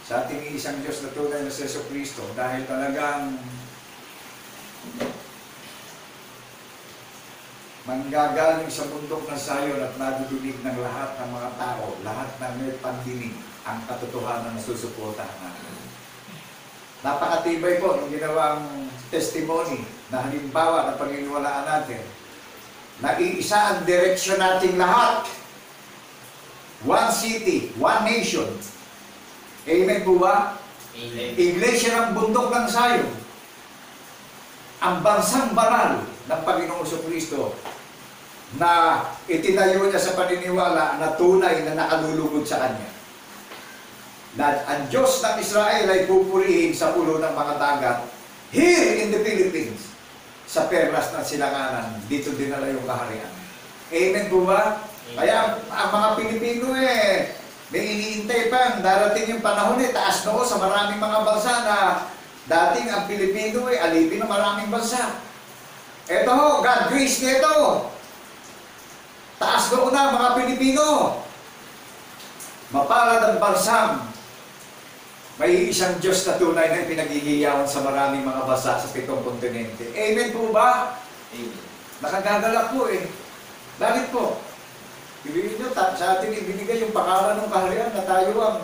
sa ating isang Diyos na tunay na si Jesucristo dahil talagang manggagaling sa bundok ng sayon at madidinig ng lahat ng mga tao, lahat ng may pandinig ang katotohanan na susuportahan natin. Napakatibay po ng ginawang testimony na halimbawa na paniniwalaan natin. Nag-iisa ang direksyon nating lahat. One city, one nation. Amen po ba? Amen. Iglesia ng bundok ng sayon. Ang bansang banal ng Panginoong Jesucristo na itinayo niya sa paniniwala na tunay na nakalulugod sa Kanya. Na ang Diyos ng Israel ay pupurihin sa ulo ng mga dagat here in the Philippines, sa perlas ng silanganan, dito dinala yung kaharian. Amen po ba? Kaya ang mga Pilipino may iniintay pang darating yung panahon taas noo sa maraming mga bansa na dating ang Pilipino alipin ng maraming bansa. Eto ho, God grace nito. Taas noo na mga Pilipino. Mapalad ang bansang may isang Diyos na tunay na pinaghihiyawan sa maraming mga bansa sa 7 kontinente. Amen po ba? Amen. Nakagagalak po Bakit po? Ibigin nyo, sa atin ibinigay yung pangalan ng kaharian na tayo ang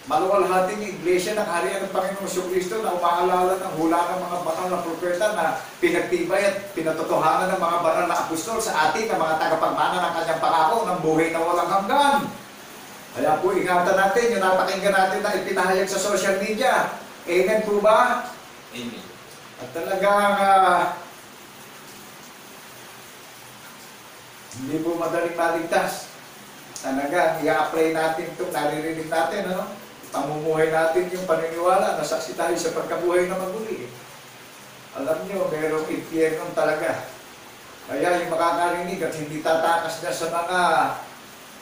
maluwalhating iglesia ng kaharian ng Panginoong Jesucristo na umaalala ng hula ng mga banal na propeta na pinagtibay at pinatotohanan ng mga banal na apostol sa atin na mga tagapagmana ng kanyang pangako ng buhay na walang hanggan. Kaya po ingatan natin yung napakinggan natin na ipinahayag sa social media. Amen po ba? Amen. At talagang hindi po madaling maligtas. Talagang i-apply natin ito, naririnig natin, pamumuhay natin yung paniniwala na saksi tayo sa pagkabuhay na maguli. Alam nyo, merong impyerno talaga. Kaya yung makakarinig at hindi tatakas na sa mga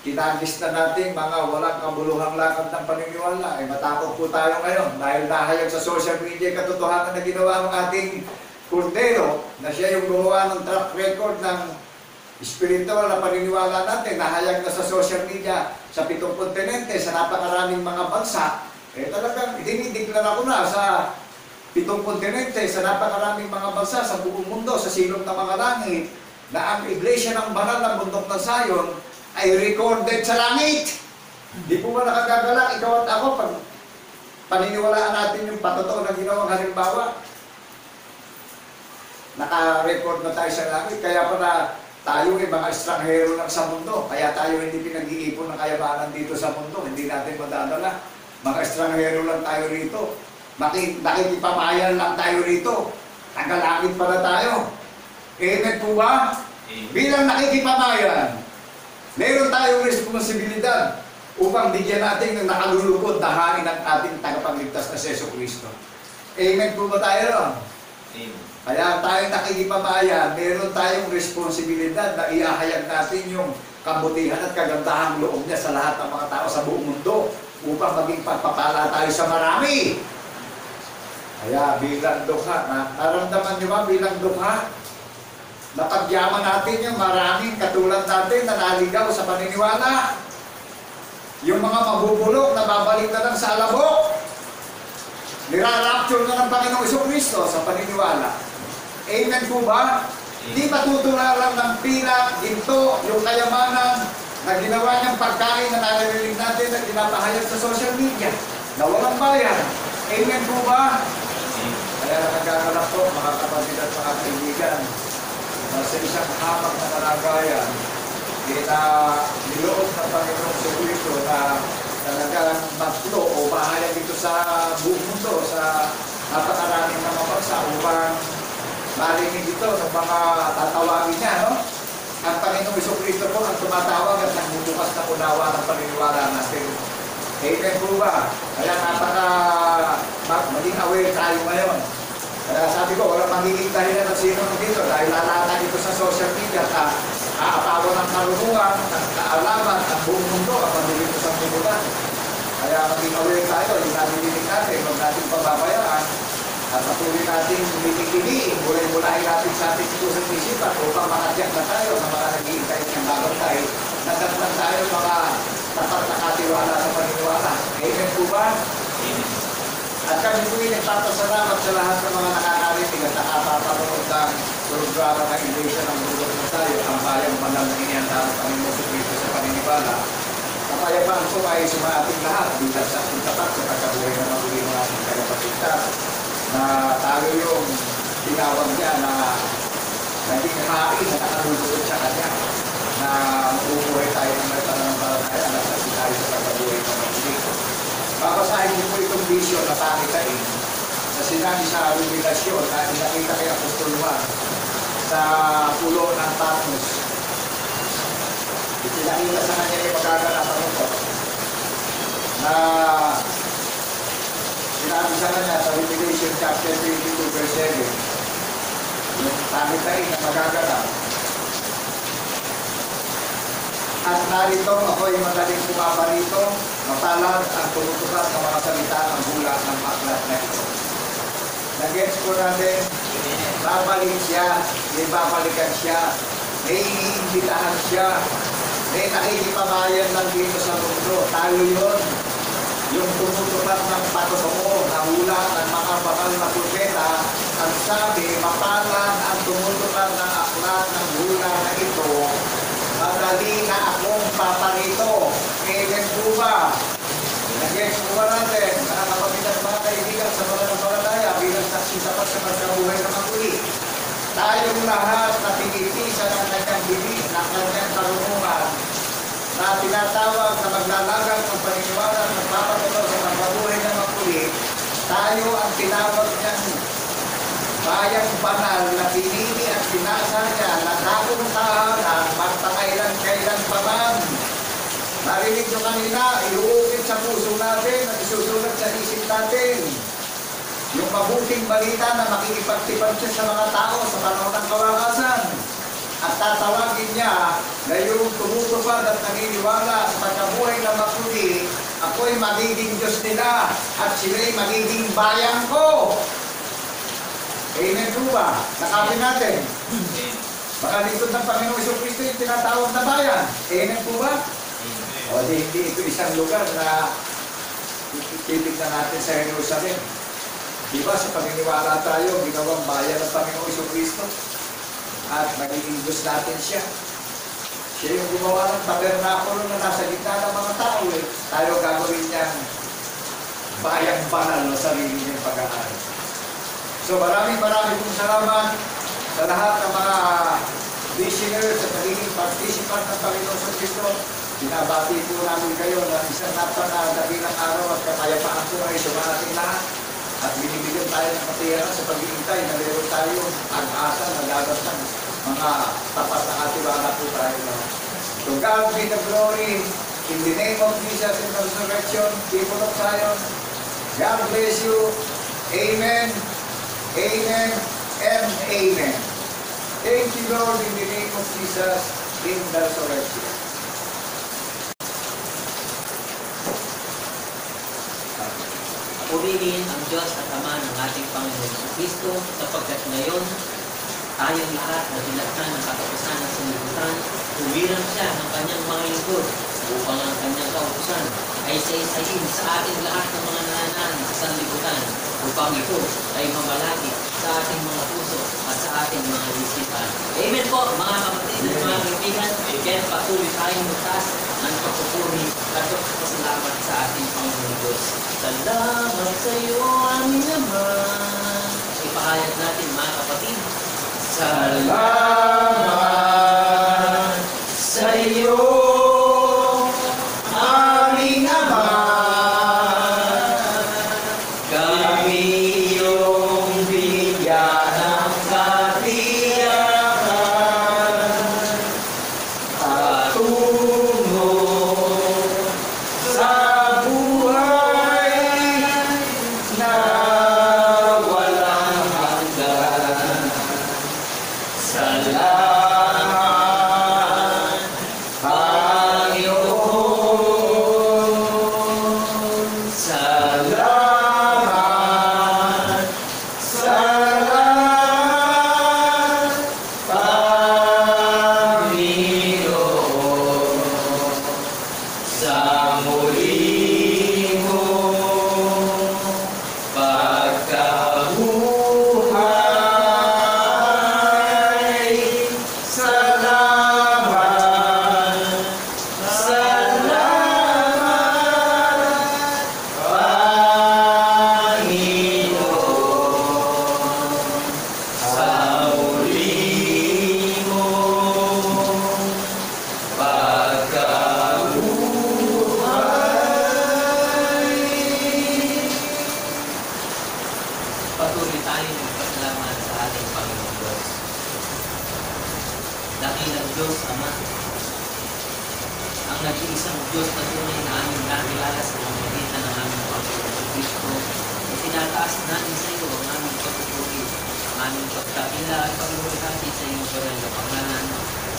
kinagis na natin, mga walang kabuluhang lakad ng paniniwala, matakot po tayo ngayon dahil nahayag sa social media katotohanan na ginawa ng ating Kordero na siya yung gumawa ng track record ng spiritual na paniniwala natin, nahayag na sa social media sa 7 kontinente, sa napakaraming mga bansa. Talagang dinideklara ko na sa 7 kontinente, sa napakaraming mga bansa sa buong mundo, sa silong ng mga langit, na ang iglesia ng banal ng bundok ng sayon ay recorded sa langit. Di po ba nakagagalak ikaw at ako pag paniniwalaan natin yung patotoo na ginawang halimbawa? Naka-record na tayo sa langit, kaya para tayo mga estranghero lang sa mundo, kaya tayo hindi pinag-iipon ng kayamanan dito sa mundo, hindi natin madadala. Mga estranghero lang tayo rito, nakikipamayan lang tayo rito, tagalangit pala tayo. Amen po ba? Bilang nakikipamayan, meron tayong responsibilidad upang bigyan natin ng nakalulugod dahain ng ating tagapagligtas na si Jesucristo. Amen po ba tayo ron? Amen. Kaya tayo nakikipamayan, meron tayong responsibilidad na iahayag natin yung kabutihan at kagandahang loob niya sa lahat ng mga tao sa buong mundo upang maging pagpapala tayo sa marami. Kaya bilang dukha, naramdaman niyo ba bilang dukha? Napagyaman natin yung maraming katulad natin na naligaw sa paniniwala. Yung mga mabubulok na babalik na lang sa alabok. Nirarapture na ng Panginoong Jesucristo sa paniniwala. Amen po ba? Di matutularan ng pila, ginto, yung kayamanan na ginawa niyang pagkain na naririnig natin na pinapahayag sa social media na walang bayan. Amen po ba? Kaya nagkakalap po mga kapatid at mga kaibigan na sa isang hamak na kalagayan niloob ng Panginoong Jesucristo na talagang maglo o mahayag ito sa buong mundo, sa napakaraming mga bansa upang marinig ito ng mga tatawagin niya, no? Ang Panginoong Jesucristo po ang tumatawag at nagbubukas na unawa ng paniniwala natin. Amen po ba? Kaya maging aware tayo ngayon. Kaya sabi ko, walang magiging dahilan ng sino dito dahil lalatan ito sa social media at aapawan ng karunungan, ng kaalaman, ng buong mundo at mandilito sa mundo. Kaya maging aware tayo, yung nabibigin natin, huwag natin pababayaan at patuloy natin mitigiliin, mulay-mulahin natin sa ating pusang isipan upang makadyak na tayo ng mga nag-iintay ng bagong tayo. Nagdagdag tayo mga tapat na katiwala sa paniniwala. Amen po ba? Amen. At kami po nagpapasalamat sa lahat ng mga nakakarinig at nakapapanood ng programa ng Iglesia ng Mundo na tayo, ang bayang banal na inihanda ng Panginoon sa Kristo sa paniniwala. Kapayapaan po ay sumating lahat bilang sa ating tapat sa pagkabuhay na maguli ng ating kalapatitan na tayo yung tinawag niya na naging hain na nakalulunod sa kanya na mabubuhay tayo ng pananampalataya na sa tayo sa pagkabuhay na maguli. Babasahin niyo po itong vision na pakitain na sinabi sa Revelasyon na inakita kay Apostol Juan sa pulo ng Patmos. Itinakita sa kanya yung magaganapan ito na sinabi sa kanya sa Revelation chapter 22 verse 7 yung pakitain na magaganap. At narito ako'y madaling bumaba rito, mapalad ang tumutukat ng mga salita ng hula ng aklat na ito. Nag-gets po natin, babalik siya, may babalikan siya, may iniimbitahan siya, may nakikipamayan lang dito sa mundo. Tayo yun, yung tumutukat ng patotoo na hula ng mga bakal na propeta, ang sabi, mapalad ang tumutukat ng aklat ng hula na ito, madali na akong paparito. Amen po ba? Nag-gets po ba natin? Mga kapatid at mga kaibigan sa mga nampalataya bilang saksi sapat sa pagkabuhay na maguli. Tayong lahat na pinitisan ng kanyang bibig, ng kanyang karunungan, na tinatawag na maglalagang ng paniniwala at magpapatuloy sa pagkabuhay na maguli, tayo ang tinawag niyang bayang banal na pinili at pinasa niya na takong tahanan magpakailan-kailan pa man. Narinig nyo kanina, iuukit sa puso natin at isusulat sa isip natin yung mabuting balita na makikipagtipag siya sa mga tao sa panahon ng kawakasan. At tatawagin niya na yung tumutupad at naniniwala sa pagkabuhay na maguli, ako'y magiging Diyos nila at sila'y magiging bayan ko. Amen po ba? Nakapin natin. Baka dito ng Panginoong Jesucristo yung tinatawag na bayan. Amen po ba? O hindi ito isang lugar na titignan natin sa Jerusalem. Diba sa paniniwala tayo, ginawang bayan ng Panginoong Jesucristo at magiging Diyos natin siya. Siya yung gumawa ng tabernakulo na nasa gitna ng mga tao. Tayo gagawin niyang bayang banal na sarili niyang pag-aari. So maraming pong salamat sa lahat ng mga listeners at nagiging participant ng Panginoon sa Kristo. Binabati po namin kayo na isang napakadakilang araw at kapayapaan po ay sumating lahat. At binibigyan tayo ng katiyahan sa pag-iintay na meron tayo pag-asa na gagatang mga tapat na katiwala po tayo lahat. To God be the glory in the name of Jesus in the resurrection, people of Zion. God bless you. Amen. Amen and amen. Thank you, Lord, in the name of Jesus, in the resurrection. Purihin ang Diyos at Ama ng ating Panginoon Kristo sapagkat ngayon tayong lahat na dinaktan ng katapusan ng sanlibutan, humirang siya ng kanyang mga lingkod upang ang kanyang kautusan ay isa-isahin sa ating lahat ng mga nananaan sa sanlibutan upang ito ay mamalapit sa ating mga puso at sa ating mga isipan. Amen po mga kapatid at mga kaibigan. Kaya patuloy tayong magtaas ng pagpupuri at pagpapasalamat sa ating Panginoon Diyos. Salamat sa iyo aming naman. Ipahayag natin mga kapatid. Salamat sa iyo, aming Ama. Kami iyong bigyan ng katiyakan, patungo sa buhay na walang hanggan. Salamat, Panginoon. Salamat, salamat, Panginoon. Sa muli mong pagkabuhay. Salamat, salamat, Panginoon. Sa muli mong pagkabuhay. Patuloy tayong magpasalamat sa ating Panginoon Diyos. Dakilang Diyos, Ama, ang nag-iisang Diyos na tunay na aming nakilala sa pamamagitan ng aming Panginoon Kristo, itinataas natin sa iyo ang aming pagpupuri, ang aming pagkakila at pagluwalhati sa iyong banal na pangalan,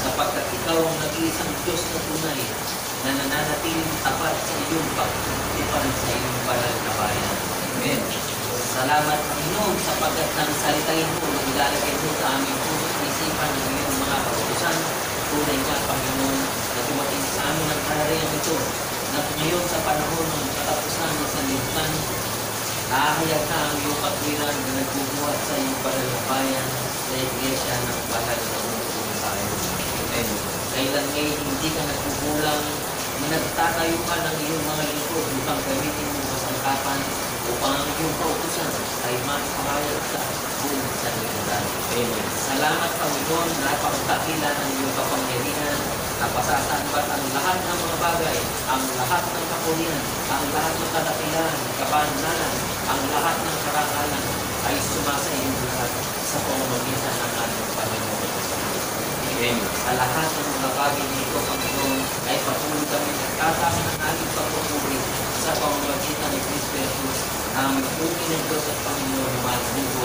sapagkat ikaw ang nag-iisang Diyos na tunay na nananatiling tapat sa iyong pagtitipan sa iyong banal na bayan. Amen. Salamat, Panginoon, sapagkat nang salitain mo na ilalagay mo sa aming puso at isipan ng iyong mga kautusan. Tunay nga, Panginoon, na dumating sa amin ang karariyan ito, na ngayon sa panahon ng katapusan ng sanlibutan, nahahayag na ang iyong katwiran na nagbubuhat sa iyong banal na bayan sa iglesia ng banal na umupo tayo. Amen. Kailan ngayon hindi ka nagkukulang na nagtatayo ka ng iyong mga lingkod upang gamitin mo sa sangkapan upang ang iyong kautusan ay maipahayag sa buong sanlibutan. Amen. Salamat, Panginoon, na pagkakila ng iyong kapangyarihan, na pasasambat ang lahat ng mga bagay, ang lahat ng kapulian, ang lahat ng kadakilan, kabanalan, ang lahat ng karangalan ay sumasa iyong lahat sa pamamagitan ng ating Panginoon. Amen. Sa lahat ng mga bagay nito, Panginoon, ay patuloy kami nagkasama ng ating pagpupuri sa pamamagitan ni Kristo Jesus, na magpupuri ng Diyos at Panginoon na malubo